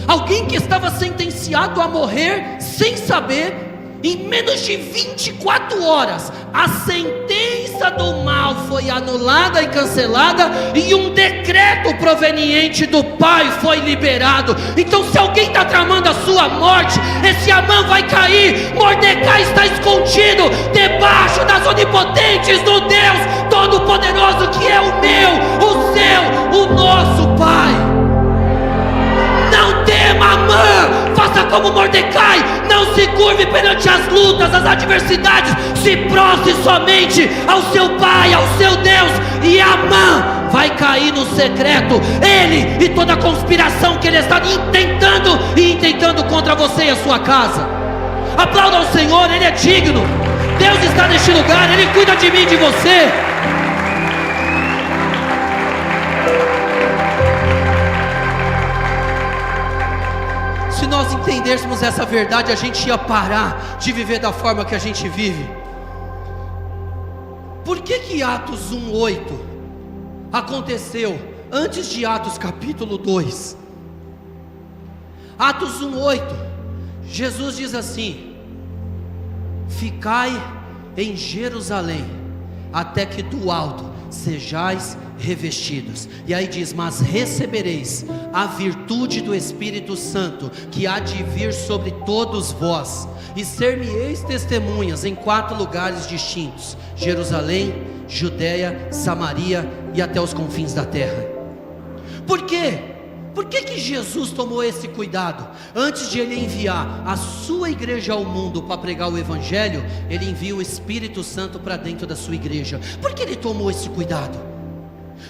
alguém que estava sentenciado a morrer sem saber, em menos de 24 horas, a sentença do mal foi anulada e cancelada, e um decreto proveniente do Pai foi liberado. Então, se alguém está tramando a sua morte, esse Amã vai cair. Mordecai está escondido debaixo das onipotentes do Deus Todo-Poderoso, que é o meu, o seu, o nosso Pai. Não tema, Amã, faça como Mordecai, não se curve perante as lutas, as adversidades, se prostre somente ao seu Pai, ao seu Deus, e Amã vai cair no secreto, ele e toda a conspiração que ele está intentando contra você e a sua casa. Aplauda ao Senhor, Ele é digno. Deus está neste lugar, Ele cuida de mim e de você. Se nós entendêssemos essa verdade, a gente ia parar de viver da forma que a gente vive. Por que Atos 1:8 aconteceu antes de Atos capítulo 2? Atos 1:8, Jesus diz assim: ficai em Jerusalém, até que do alto sejais revestidos. E aí diz: mas recebereis a virtude do Espírito Santo, que há de vir sobre todos vós, e ser-me-eis testemunhas em 4 lugares distintos: Jerusalém, Judeia, Samaria e até os confins da terra. Por quê? Por que Jesus tomou esse cuidado? Antes de Ele enviar a sua igreja ao mundo para pregar o Evangelho, Ele envia o Espírito Santo para dentro da sua igreja. Por que Ele tomou esse cuidado?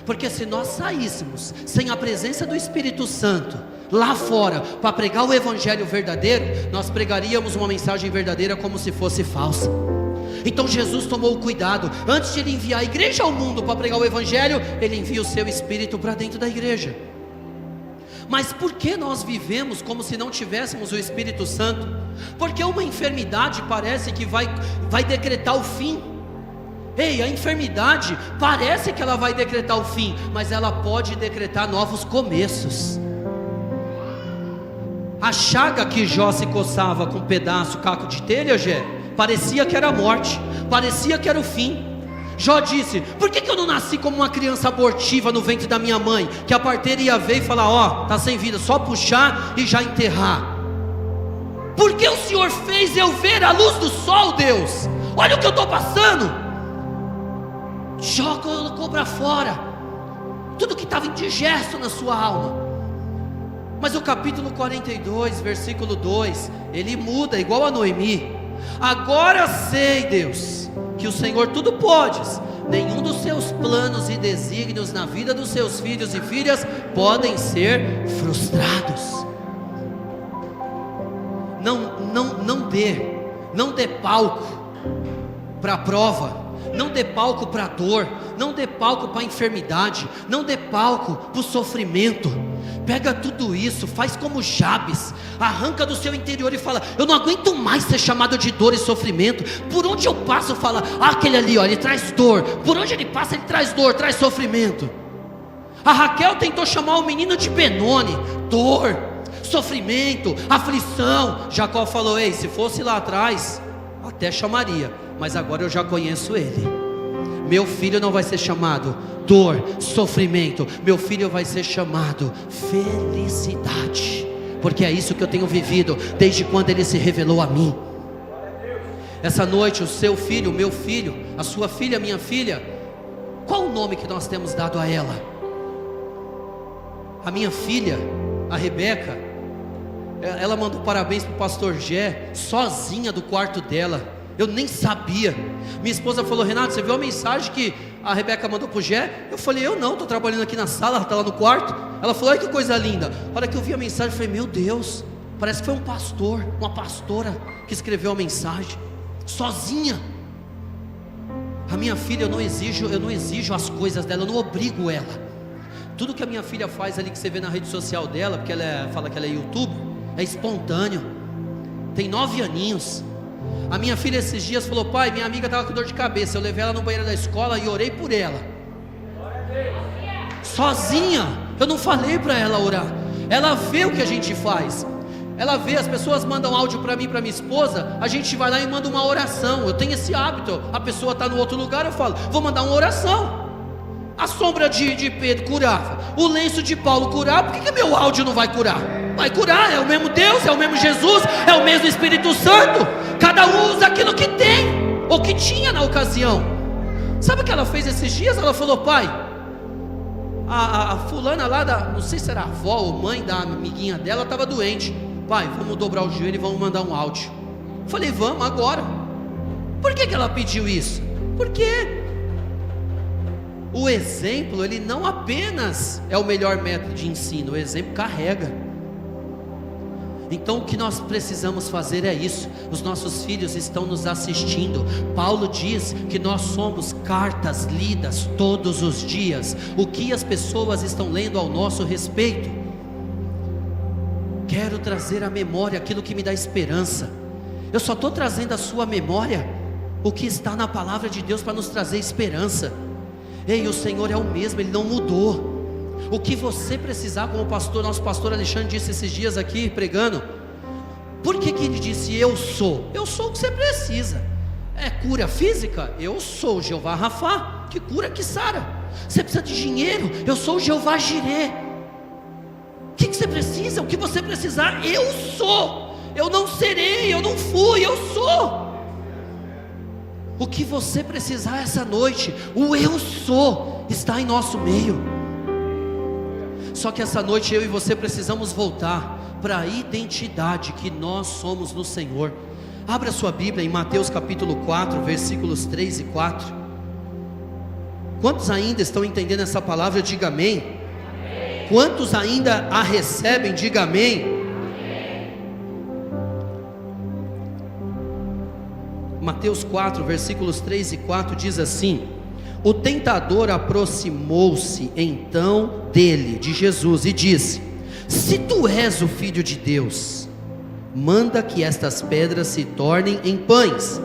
Porque se nós saíssemos sem a presença do Espírito Santo lá fora para pregar o Evangelho verdadeiro, nós pregaríamos uma mensagem verdadeira como se fosse falsa. Então Jesus tomou o cuidado. Antes de Ele enviar a igreja ao mundo para pregar o Evangelho, Ele envia o seu Espírito para dentro da igreja. Mas por que nós vivemos como se não tivéssemos o Espírito Santo? Porque uma enfermidade parece que vai decretar o fim. Ei, a enfermidade parece que ela vai decretar o fim, mas ela pode decretar novos começos. A chaga que Jó se coçava com um pedaço, caco de telha, parecia que era a morte, parecia que era o fim. Jó disse: por que eu não nasci como uma criança abortiva no ventre da minha mãe, que a parteira ia ver e falar: ó, está sem vida, só puxar e já enterrar? Porque o Senhor fez eu ver a luz do sol, Deus. Olha o que eu estou passando. Jó colocou para fora tudo que estava indigesto na sua alma. Mas o capítulo 42, versículo 2, ele muda, igual a Noemi. Agora sei, Deus, que o Senhor tudo podes, nenhum dos seus planos e desígnios na vida dos seus filhos e filhas podem ser frustrados. Não dê palco para a prova, não dê palco para a dor, não dê palco para a enfermidade, não dê palco para o sofrimento. Pega tudo isso, faz como Jabes, arranca do seu interior e fala: eu não aguento mais ser chamado de dor e sofrimento. Por onde eu passo, fala: ah, aquele ali, ó, ele traz dor. Por onde ele passa, ele traz dor, traz sofrimento. A Raquel tentou chamar o menino de Benoni, dor, sofrimento, aflição. Jacó falou: ei, se fosse lá atrás, até chamaria, mas agora eu já conheço ele. Meu filho não vai ser chamado dor, sofrimento, meu filho vai ser chamado felicidade, porque é isso que eu tenho vivido desde quando ele se revelou a mim. Essa noite o seu filho, o meu filho, a sua filha, a minha filha, qual o nome que nós temos dado a ela? A minha filha, a Rebeca, ela mandou parabéns para o pastor Gé, sozinha do quarto dela. Eu nem sabia. Minha esposa falou: Renato, você viu a mensagem que a Rebeca mandou para o Gé? Eu falei: eu não, estou trabalhando aqui na sala, ela está lá no quarto. Ela falou: olha que coisa linda. A hora que eu vi a mensagem, eu falei: meu Deus, parece que foi um pastor, uma pastora que escreveu a mensagem, sozinha. A minha filha, eu não exijo as coisas dela, eu não obrigo ela. Tudo que a minha filha faz ali, que você vê na rede social dela, porque ela fala que ela é YouTube, é espontâneo. Tem 9 aninhos. A minha filha esses dias falou: pai, minha amiga estava com dor de cabeça, eu levei ela no banheiro da escola e orei por ela, sozinha. Eu não falei para ela orar. Ela vê o que a gente faz. Ela vê, as pessoas mandam áudio para mim, para minha esposa, a gente vai lá e manda uma oração. Eu tenho esse hábito. A pessoa está no outro lugar, eu falo: vou mandar uma oração. A sombra de Pedro curava, o lenço de Paulo curava. Por que meu áudio não vai curar? Vai curar, é o mesmo Deus, é o mesmo Jesus, é o mesmo Espírito Santo. Cada um usa aquilo que tem, ou que tinha na ocasião. Sabe o que ela fez esses dias? Ela falou: pai, a fulana lá não sei se era a avó ou mãe da amiguinha dela, estava doente. Pai, vamos dobrar o joelho e vamos mandar um áudio. Eu falei: vamos agora. Por que ela pediu isso? Porque o exemplo, ele não apenas é o melhor método de ensino, o exemplo carrega. Então o que nós precisamos fazer é isso. Os nossos filhos estão nos assistindo. Paulo diz que nós somos cartas lidas todos os dias. O que as pessoas estão lendo ao nosso respeito? Quero trazer à memória aquilo que me dá esperança. Eu só estou trazendo à sua memória o que está na palavra de Deus para nos trazer esperança. Ei, o Senhor é o mesmo, Ele não mudou. O que você precisar, como nosso pastor Alexandre disse esses dias aqui pregando. Por que ele disse eu sou? Eu sou o que você precisa. É cura física? Eu sou o Jeová Rafá, que cura, que sara. Você precisa de dinheiro? Eu sou o Jeová Jirê. O que você precisa? O que você precisar, eu sou. Eu não serei, eu não fui, eu sou. O que você precisar essa noite, o eu sou está em nosso meio. Só que essa noite eu e você precisamos voltar para a identidade que nós somos no Senhor. Abra sua Bíblia em Mateus capítulo 4, versículos 3 e 4. Quantos ainda estão entendendo essa palavra? Diga amém. Amém. Quantos ainda a recebem? Diga amém. Amém. Mateus 4, versículos 3 e 4 diz assim: o tentador aproximou-se então dele, de Jesus, e disse: se tu és o Filho de Deus, manda que estas pedras se tornem em pães.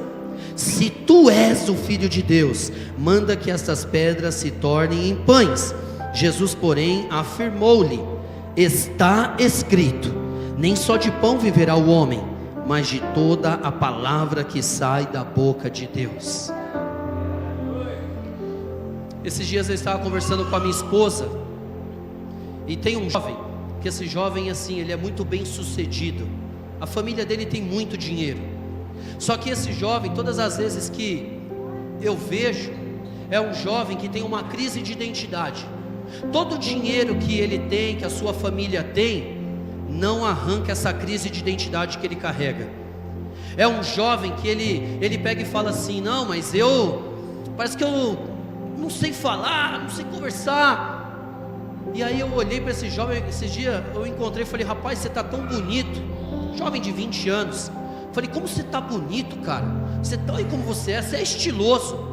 Se tu és o Filho de Deus, manda que estas pedras se tornem em pães. Jesus, porém, afirmou-lhe: está escrito, nem só de pão viverá o homem, mas de toda a palavra que sai da boca de Deus. Esses dias eu estava conversando com a minha esposa, e tem um jovem, que esse jovem assim, ele é muito bem sucedido, a família dele tem muito dinheiro, só que esse jovem, todas as vezes que eu vejo, é um jovem que tem uma crise de identidade. Todo o dinheiro que ele tem, que a sua família tem, não arranca essa crise de identidade que ele carrega. É um jovem que ele pega e fala assim: não, mas parece que eu não sei falar, não sei conversar. E aí eu olhei para esse jovem, esses dias eu encontrei e falei: rapaz, você está tão bonito, jovem de 20 anos. Falei: como você está bonito, cara, você tá aí como você é estiloso.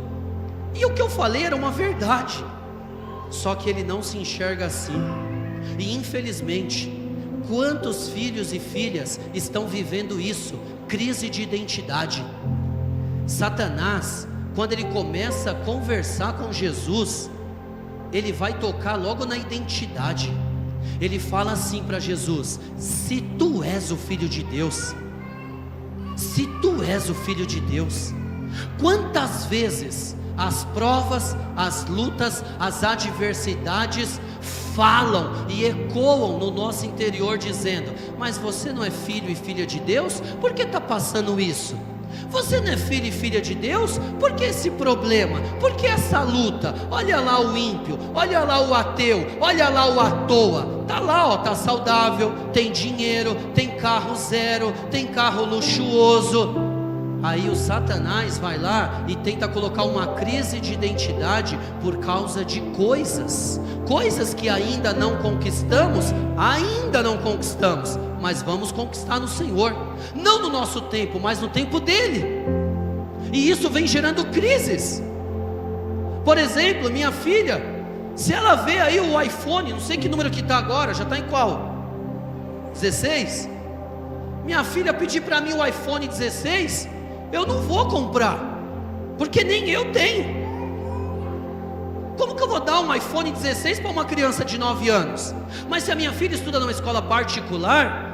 E o que eu falei era uma verdade, só que ele não se enxerga assim. E infelizmente, quantos filhos e filhas estão vivendo isso? Crise de identidade. Satanás, quando ele começa a conversar com Jesus, ele vai tocar logo na identidade. Ele fala assim para Jesus: se tu és o Filho de Deus, se tu és o Filho de Deus. Quantas vezes as provas, as lutas, as adversidades falam e ecoam no nosso interior dizendo: mas você não é filho e filha de Deus? Por que está passando isso? Você não é filho e filha de Deus? Por que esse problema? Por que essa luta? Olha lá o ímpio, olha lá o ateu, olha lá o à toa. Está lá, ó, está saudável, tem dinheiro, tem carro zero, tem carro luxuoso. Aí o Satanás vai lá e tenta colocar uma crise de identidade por causa de coisas que ainda não conquistamos, mas vamos conquistar no Senhor, não no nosso tempo, mas no tempo dele. E isso vem gerando crises. Por exemplo, minha filha, se ela vê aí o iPhone, não sei que número que está agora, já está em qual? 16? Minha filha pedir para mim o iPhone 16, eu não vou comprar, porque nem eu tenho. Como que eu vou dar um iPhone 16 para uma criança de 9 anos? Mas se a minha filha estuda numa escola particular,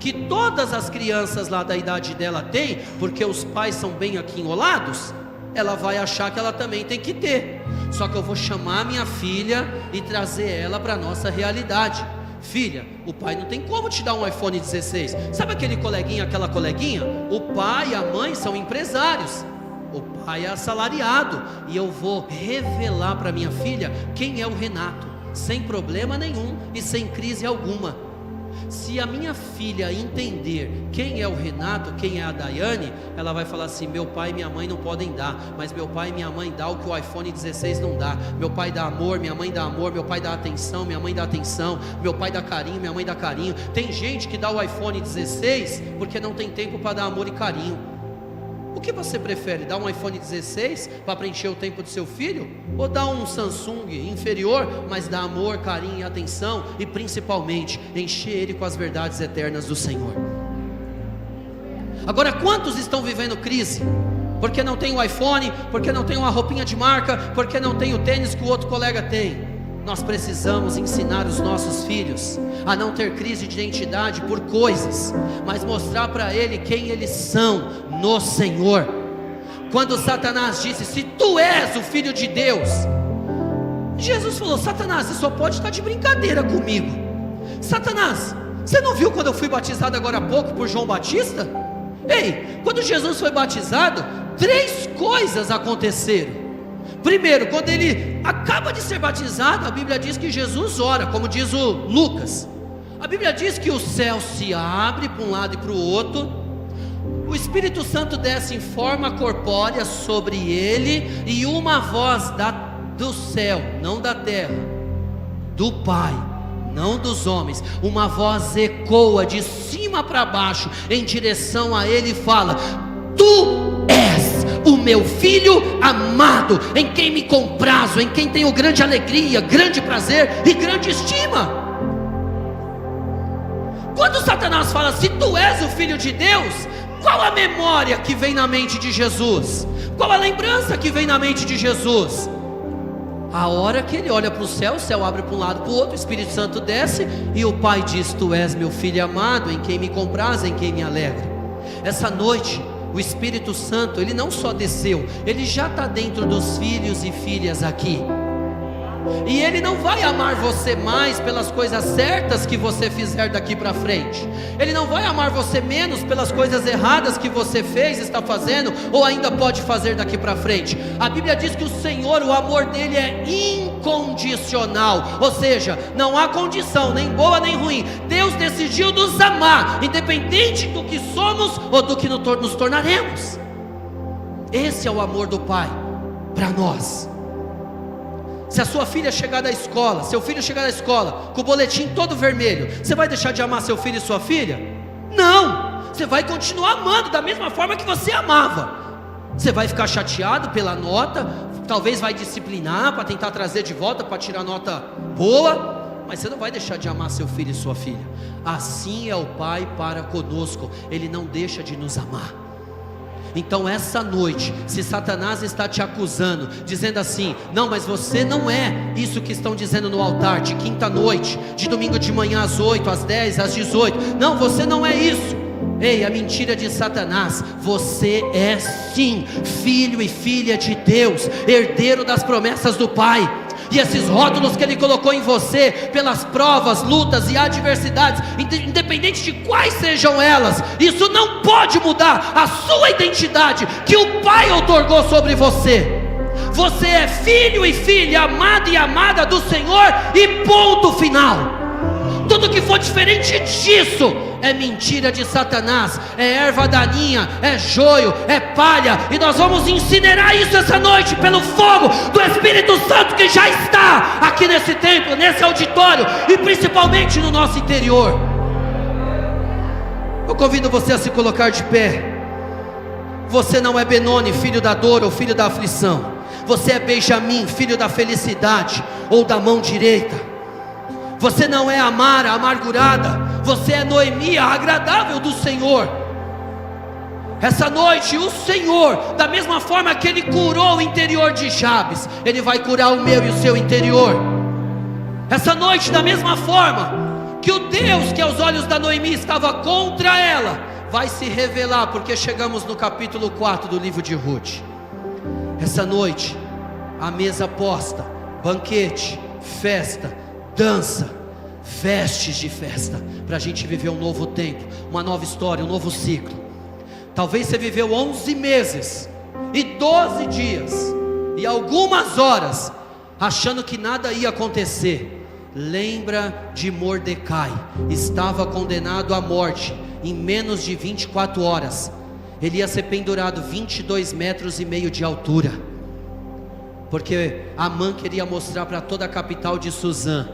que todas as crianças lá da idade dela têm, porque os pais são bem aquinholados, ela vai achar que ela também tem que ter. Só que eu vou chamar a minha filha e trazer ela para a nossa realidade. Filha, o pai não tem como te dar um iPhone 16. Sabe aquele coleguinha, aquela coleguinha? O pai e a mãe são empresários, o pai é assalariado. E eu vou revelar para minha filha quem é o Renato, sem problema nenhum e sem crise alguma. Se a minha filha entender quem é o Renato, quem é a Daiane, ela vai falar assim: meu pai e minha mãe não podem dar, mas meu pai e minha mãe dá o que o iPhone 16 não dá. Meu pai dá amor, minha mãe dá amor. Meu pai dá atenção, minha mãe dá atenção. Meu pai dá carinho, minha mãe dá carinho. Tem gente que dá o iPhone 16 porque não tem tempo para dar amor e carinho. O que você prefere? Dar um iPhone 16 para preencher o tempo do seu filho? Ou dar um Samsung inferior, mas dar amor, carinho e atenção, e principalmente encher ele com as verdades eternas do Senhor? Agora, quantos estão vivendo crise? Porque não tem o iPhone, porque não tem uma roupinha de marca, porque não tem o tênis que o outro colega tem. Nós precisamos ensinar os nossos filhos a não ter crise de identidade por coisas, mas mostrar para ele quem eles são no Senhor. Quando Satanás disse: se tu és o Filho de Deus, Jesus falou: Satanás, você só pode estar de brincadeira comigo. Satanás, você não viu quando eu fui batizado agora há pouco por João Batista? Ei, quando Jesus foi batizado, 3 coisas aconteceram. Primeiro, quando ele acaba de ser batizado, a Bíblia diz que Jesus ora, como diz o Lucas. A Bíblia diz que o céu se abre para um lado e para o outro, o Espírito Santo desce em forma corpórea sobre ele, e uma voz do céu, não da terra, do Pai, não dos homens, uma voz ecoa de cima para baixo em direção a ele e fala: tu és o meu filho amado, em quem me comprazo, em quem tenho grande alegria, grande prazer e grande estima. Quando Satanás fala: se tu és o Filho de Deus, qual a memória que vem na mente de Jesus? Qual a lembrança que vem na mente de Jesus? A hora que ele olha para o céu abre para um lado e para o outro, o Espírito Santo desce e o Pai diz: tu és meu filho amado, em quem me compraz, em quem me alegra. Essa noite o Espírito Santo, ele não só desceu, ele já está dentro dos filhos e filhas aqui. E Ele não vai amar você mais pelas coisas certas que você fizer daqui para frente. Ele não vai amar você menos pelas coisas erradas que você fez, está fazendo ou ainda pode fazer daqui para frente. A Bíblia diz que o Senhor, o amor dele é incondicional, ou seja, não há condição, nem boa nem ruim. Deus decidiu nos amar, independente do que somos ou do que nos tornaremos. Esse é o amor do Pai para nós. Se a sua filha chegar da escola, seu filho chegar da escola com o boletim todo vermelho, você vai deixar de amar seu filho e sua filha? Não, você vai continuar amando da mesma forma que você amava. Você vai ficar chateado pela nota, talvez vai disciplinar para tentar trazer de volta, para tirar nota boa, mas você não vai deixar de amar seu filho e sua filha. Assim é o Pai para conosco, Ele não deixa de nos amar. Então essa noite, se Satanás está te acusando, dizendo assim: não, mas você não é isso que estão dizendo no altar, de quinta noite, de domingo de manhã às 8, às 10, às 18, não, você não é isso. Ei, a mentira de Satanás, você é sim filho e filha de Deus, herdeiro das promessas do Pai. E esses rótulos que Ele colocou em você, pelas provas, lutas e adversidades, independente de quais sejam elas, isso não pode mudar a sua identidade que o Pai outorgou sobre você. Você é filho e filha, amado e amada do Senhor, e ponto final. Tudo que for diferente disso é mentira de Satanás, é erva daninha, é joio, é palha, e nós vamos incinerar isso essa noite pelo fogo do Espírito Santo que já está aqui nesse templo, nesse auditório e principalmente no nosso interior. Eu convido você a se colocar de pé. Você não é Benoni, filho da dor ou filho da aflição. Você é Benjamim, filho da felicidade ou da mão direita. Você não é Amara, amargurada. Você é Noemi, a agradável do Senhor. Essa noite o Senhor, da mesma forma que Ele curou o interior de Jabes, Ele vai curar o meu e o seu interior. Essa noite, da mesma forma que o Deus que aos olhos da Noemi estava contra ela, vai se revelar, porque chegamos no capítulo 4 do livro de Ruth. Essa noite, a mesa posta, banquete, festa, dança, vestes de festa, para a gente viver um novo tempo, uma nova história, um novo ciclo. Talvez você viveu 11 meses e 12 dias e algumas horas achando que nada ia acontecer. Lembra de Mordecai, estava condenado à morte em menos de 24 horas. Ele ia ser pendurado 22,5 metros de altura, porque Amã queria mostrar para toda a capital de Suzã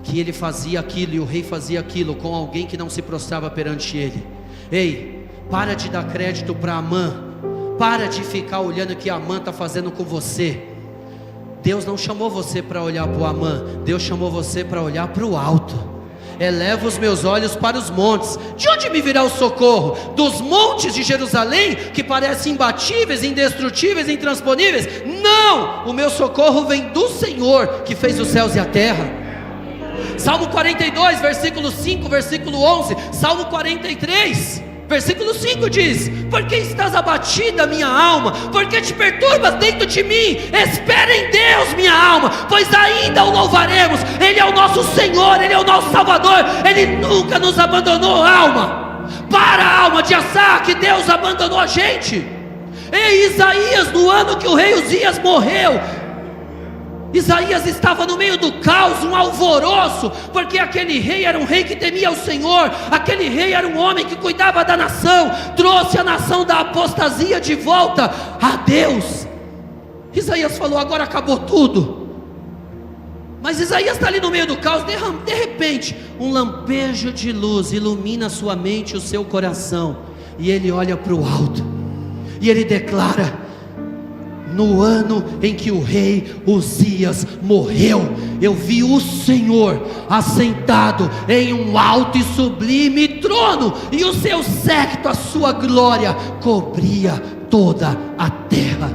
que ele fazia aquilo e o rei fazia aquilo com alguém que não se prostrava perante ele. Ei, para de dar crédito para Amã, para de ficar olhando o que Amã está fazendo com você. Deus não chamou você para olhar para o Amã, Deus chamou você para olhar para o alto. Eleva os meus olhos para os montes, de onde me virá o socorro? Dos montes de Jerusalém, que parecem imbatíveis, indestrutíveis, intransponíveis? Não, o meu socorro vem do Senhor, que fez os céus e a terra. Salmo 42, versículo 5, versículo 11, Salmo 43, versículo 5 diz: por que estás abatida, minha alma? Por que te perturbas dentro de mim? Espera em Deus, minha alma, pois ainda o louvaremos. Ele é o nosso Senhor, Ele é o nosso Salvador, Ele nunca nos abandonou, alma. Para a alma de Assá, que Deus abandonou a gente. Ei, Isaías, no ano que o rei Uzias morreu, Isaías estava no meio do caos, um alvoroço, porque aquele rei era um rei que temia o Senhor, aquele rei era um homem que cuidava da nação, trouxe a nação da apostasia de volta a Deus. Isaías falou: agora acabou tudo. Mas Isaías está ali no meio do caos, de repente um lampejo de luz ilumina a sua mente e o seu coração, e ele olha para o alto, e ele declara: no ano em que o rei Uzias morreu, eu vi o Senhor assentado em um alto e sublime trono, e o seu séquito, a sua glória, cobria toda a terra.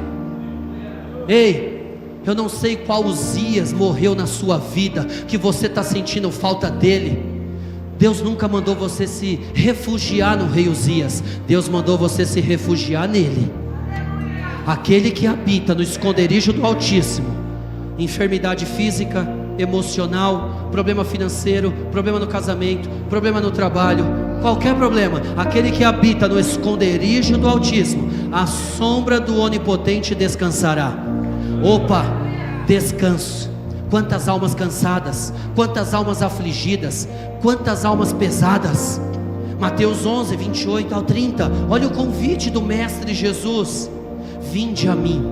Ei, eu não sei qual Uzias morreu na sua vida, que você está sentindo falta dele. Deus nunca mandou você se refugiar no rei Uzias, Deus mandou você se refugiar nele. Aquele que habita no esconderijo do Altíssimo enfermidade física, emocional, problema financeiro, problema no casamento, problema no trabalho, qualquer problema, aquele que habita no esconderijo do Altíssimo, a sombra do Onipotente descansará. Opa, descanso. Quantas almas cansadas, quantas almas afligidas, quantas almas pesadas. Mateus 11, 28 ao 30, olha o convite do Mestre Jesus: vinde a mim,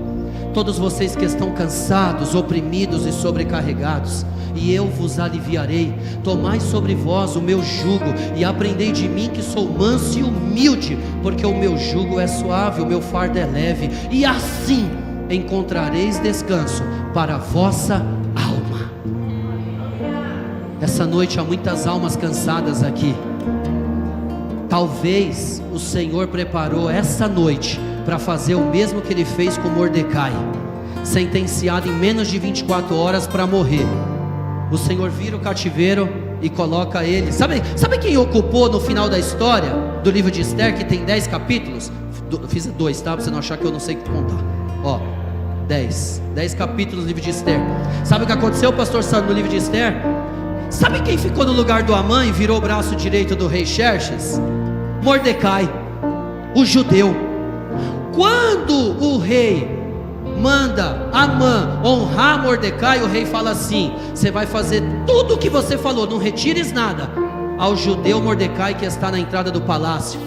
todos vocês que estão cansados, oprimidos e sobrecarregados, e eu vos aliviarei. Tomai sobre vós o meu jugo e aprendei de mim, que sou manso e humilde, porque o meu jugo é suave, o meu fardo é leve, e assim encontrareis descanso para a vossa alma. Essa noite há muitas almas cansadas aqui. Talvez o Senhor preparou essa noite para fazer o mesmo que Ele fez com Mordecai, sentenciado em menos de 24 horas para morrer. O Senhor vira o cativeiro e coloca ele. Sabe quem ocupou no final da história do livro de Esther, que tem 10 capítulos? Fiz 2, tá? Para você não achar que eu não sei contar. Ó, 10 capítulos do livro de Esther. Sabe o que aconteceu, pastor Sandro, no livro de Esther? Sabe quem ficou no lugar do Amã e virou o braço direito do rei Xerxes? Mordecai, o judeu. Quando o rei manda Amã honrar Mordecai, o rei fala assim: você vai fazer tudo o que você falou, não retires nada. Ao judeu Mordecai que está na entrada do palácio,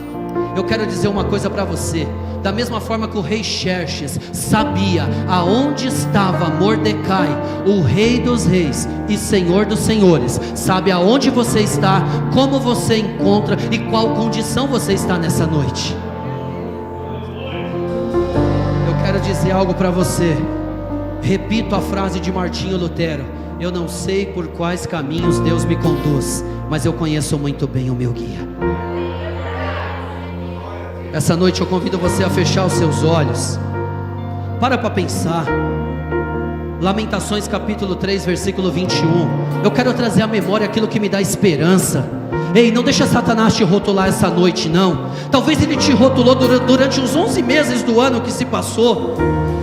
eu quero dizer uma coisa para você. Da mesma forma que o rei Xerxes sabia aonde estava Mordecai, o rei dos reis e senhor dos senhores sabe aonde você está, como você encontra e qual condição você está nessa noite. Eu quero dizer algo para você. Repito a frase de Martinho Lutero: eu não sei por quais caminhos Deus me conduz, mas eu conheço muito bem o meu guia. Essa noite eu convido você a fechar os seus olhos. Para pensar. Lamentações capítulo 3, versículo 21. Eu quero trazer à memória aquilo que me dá esperança. Ei, não deixa Satanás te rotular essa noite, não. Talvez ele te rotulou durante os 11 meses do ano que se passou.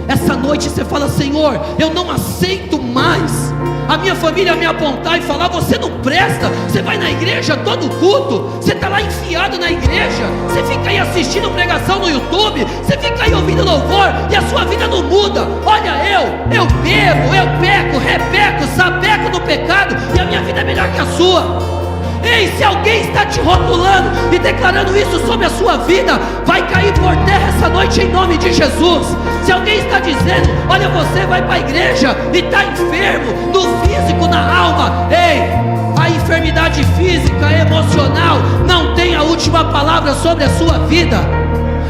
Essa noite você fala: Senhor, eu não aceito mais a minha família me apontar e falar: você não presta, você vai na igreja todo culto, você está lá enfiado na igreja, você fica aí assistindo pregação no YouTube, você fica aí ouvindo louvor e a sua vida não muda. Olha, eu bebo, eu peco, repeco, sapeco no pecado e a minha vida é melhor que a sua. Ei, se alguém está te rotulando e declarando isso sobre a sua vida, vai cair por terra essa noite em nome de Jesus. Se alguém está dizendo: olha, você vai para a igreja e está enfermo no físico, na alma. Ei, a enfermidade física, emocional não tem a última palavra sobre a sua vida.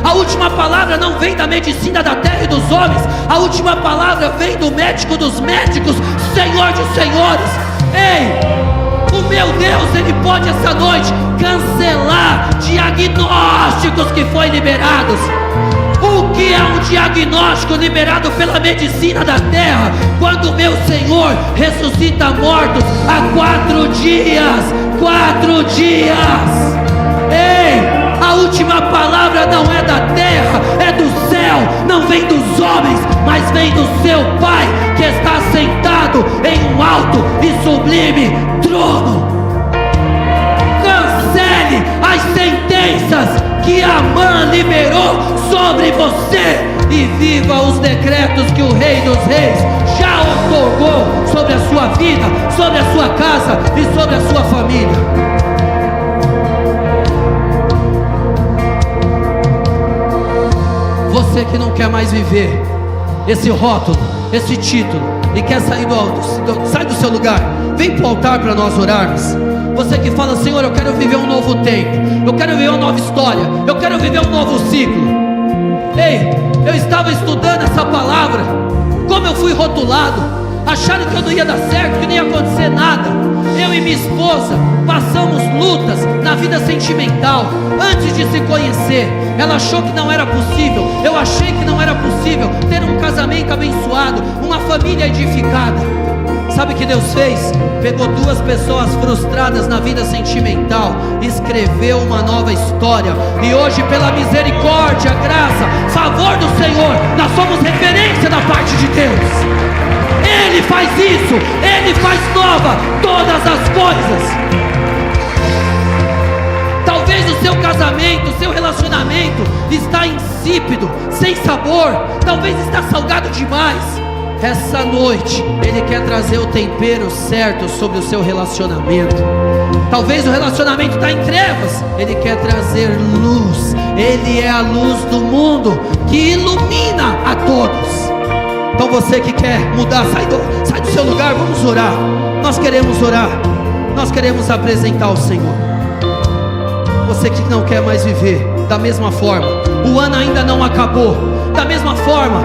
A última palavra não vem da medicina da terra e dos homens. A última palavra vem do médico dos médicos, Senhor dos senhores. Ei, o meu Deus, Ele pode essa noite cancelar diagnósticos que foram liberados. O que é um diagnóstico liberado pela medicina da terra? Quando o meu Senhor ressuscita mortos há 4 dias. 4 dias. Ei, a última palavra não é da terra, é do céu. Não vem dos homens, mas vem do seu Pai, que está sentado em um alto e sublime trono. Cancele as sentenças que Amã liberou sobre você e viva os decretos que o Rei dos Reis já otorgou sobre a sua vida, sobre a sua casa e sobre a sua família. Você que não quer mais viver esse rótulo, esse título, e quer sair sai do seu lugar, vem para o altar para nós orarmos. Você que fala: Senhor, eu quero viver um novo tempo, eu quero viver uma nova história, eu quero viver um novo ciclo. Ei, eu estava estudando essa palavra, como eu fui rotulado, acharam que eu não ia dar certo, que não ia acontecer nada. Eu e minha esposa passamos lutas na vida sentimental antes de se conhecer. Ela achou que não era possível, eu achei que não era possível ter um casamento abençoado, uma família edificada. Sabe o que Deus fez? Pegou duas pessoas frustradas na vida sentimental, escreveu uma nova história, e hoje, pela misericórdia, graça, favor do Senhor, nós somos referência da parte de Deus. Ele faz isso, Ele faz nova todas as coisas. Talvez o seu casamento, o seu relacionamento está insípido, sem sabor, talvez está salgado demais. Essa noite Ele quer trazer o tempero certo sobre o seu relacionamento. Talvez o relacionamento está em trevas, Ele quer trazer luz. Ele é a luz do mundo que ilumina a todos. Então você que quer mudar, sai do seu lugar, vamos orar. Nós queremos orar, nós queremos apresentar ao Senhor. Você que não quer mais viver da mesma forma, o ano ainda não acabou, da mesma forma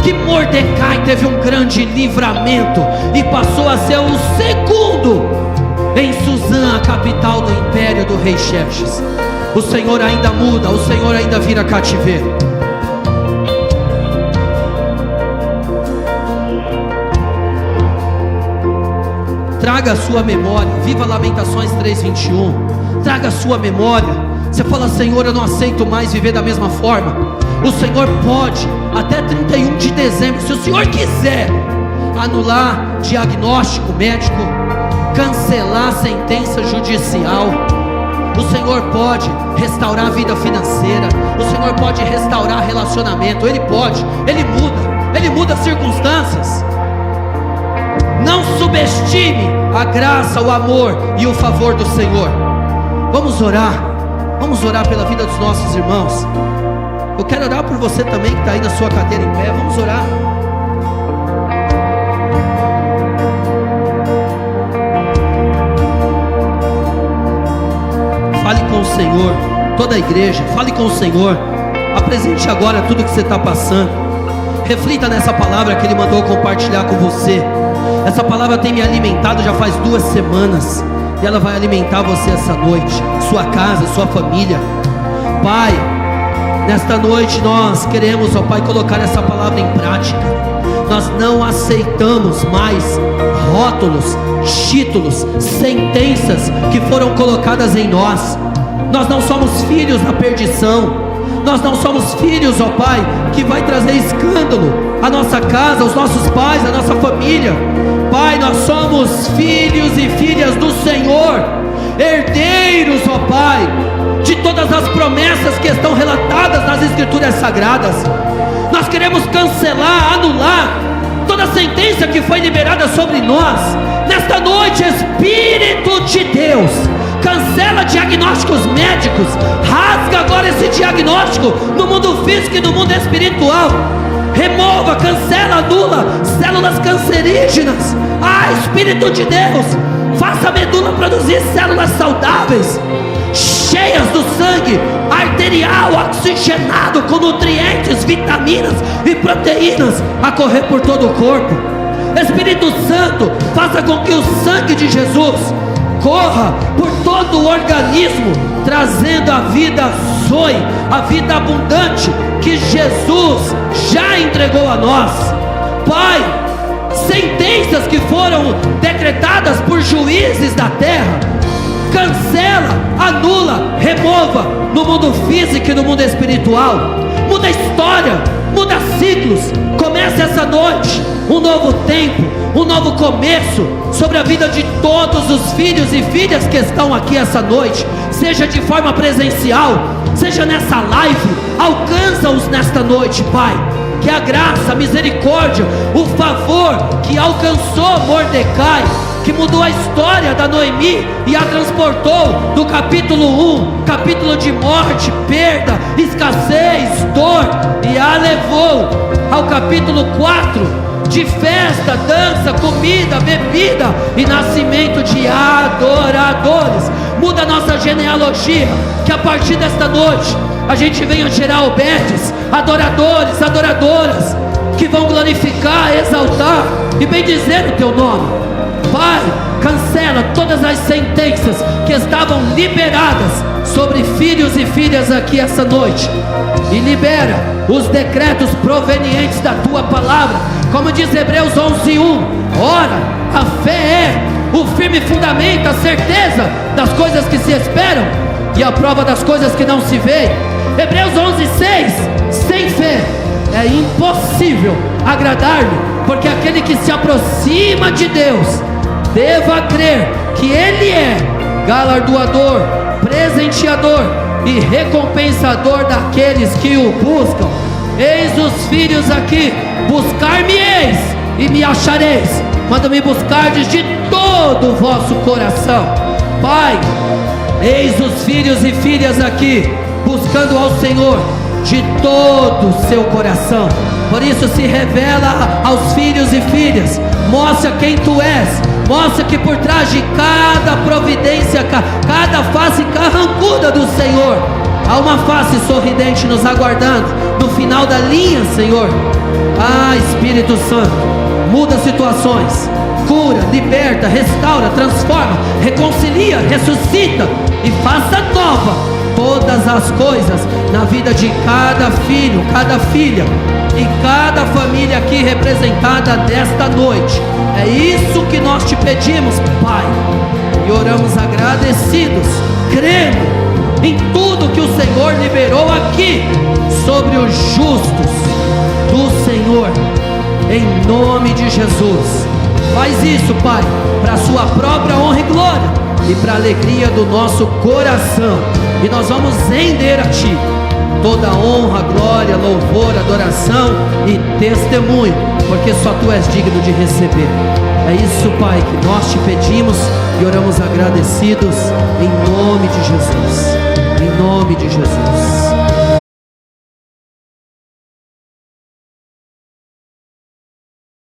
que Mordecai teve um grande livramento e passou a ser o segundo em Suzã, a capital do império do rei Xerxes. O Senhor ainda muda, o Senhor ainda vira cativeiro. Traga a sua memória, viva Lamentações 3:21. Traga a sua memória. Você fala: Senhor, eu não aceito mais viver da mesma forma. O Senhor pode, até 31 de dezembro, se o Senhor quiser, anular diagnóstico médico, cancelar sentença judicial. O Senhor pode restaurar a vida financeira. O Senhor pode restaurar relacionamento. Ele pode, Ele muda circunstâncias. Não subestime a graça, o amor e o favor do Senhor. Vamos orar pela vida dos nossos irmãos. Eu quero orar por você também que está aí na sua cadeira em pé. Vamos orar. Fale com o Senhor, toda a igreja, fale com o Senhor. Apresente agora tudo que você está passando. Reflita nessa palavra que Ele mandou compartilhar com você. Essa palavra tem me alimentado já faz 2 semanas, e ela vai alimentar você essa noite, sua casa, sua família. Pai, nesta noite nós queremos, ó Pai, colocar essa palavra em prática. Nós não aceitamos mais rótulos, títulos, sentenças que foram colocadas em nós. Nós não somos filhos da perdição. Nós não somos filhos, ó Pai, que vai trazer escândalo à nossa casa, aos nossos pais, à nossa família. Pai, nós somos filhos e filhas do Senhor, herdeiros, ó Pai, de todas as promessas que estão relatadas nas Escrituras Sagradas. Nós queremos cancelar, anular toda sentença que foi liberada sobre nós. Nesta noite, Espírito de Deus, cancela diagnósticos médicos. Rasga agora esse diagnóstico no mundo físico e no mundo espiritual. Remova, cancela, anula células cancerígenas. Espírito de Deus, faça a medula produzir células saudáveis, cheias do sangue arterial, oxigenado com nutrientes, vitaminas e proteínas a correr por todo o corpo. Espírito Santo, faça com que o sangue de Jesus corra por todo o organismo, trazendo a vida zoe, a vida abundante que Jesus já entregou a nós. Pai, sentenças que foram decretadas por juízes da terra, cancela, anula, remova no mundo físico e no mundo espiritual. Muda a história, muda ciclos. Comece essa noite um novo tempo, um novo começo sobre a vida de todos os filhos e filhas que estão aqui essa noite, seja de forma presencial, seja nessa live. Alcança-os nesta noite, Pai. Que a graça, a misericórdia, o favor que alcançou Mordecai, que mudou a história da Noemi e a transportou do capítulo 1, capítulo de morte, perda, escassez, dor, e a levou ao capítulo 4, de festa, dança, comida, bebida e nascimento de adoradores. Muda a nossa genealogia, que a partir desta noite a gente venha gerar obedes, adoradores, adoradoras, que vão glorificar, exaltar e bendizer o Teu nome. Pai, cancela todas as sentenças que estavam liberadas sobre filhos e filhas aqui essa noite, e libera os decretos provenientes da Tua palavra, como diz Hebreus 11:1. Ora, A fé é o firme fundamento, a certeza das coisas que se esperam e a prova das coisas que não se veem. Hebreus 11:6. Sem fé é impossível agradar-lhe, porque aquele que se aproxima de Deus deva crer que Ele é galardoador, presenteador e recompensador daqueles que o buscam. Eis os filhos aqui, buscar-me-eis e me achareis, quando me buscardes de todo o vosso coração. Pai, eis os filhos e filhas aqui, buscando ao Senhor de todo o seu coração. Por isso se revela aos filhos e filhas, mostra quem tu és, mostra que por trás de cada providência, cada face carrancuda do Senhor, há uma face sorridente nos aguardando no final da linha, Senhor. Ah, Espírito Santo, muda situações, cura, liberta, restaura, transforma, reconcilia, ressuscita e faça nova todas as coisas na vida de cada filho, cada filha e cada família aqui representada nesta noite. É isso que nós te pedimos, Pai, e oramos agradecidos, crendo em tudo que o Senhor liberou aqui sobre os justos do Senhor, em nome de Jesus. Faz isso, Pai, para a sua própria honra e glória e para a alegria do nosso coração. E nós vamos render a Ti toda honra, glória, louvor, adoração e testemunho, porque só Tu és digno de receber. É isso, Pai, que nós te pedimos e oramos agradecidos em nome de Jesus. Em nome de Jesus.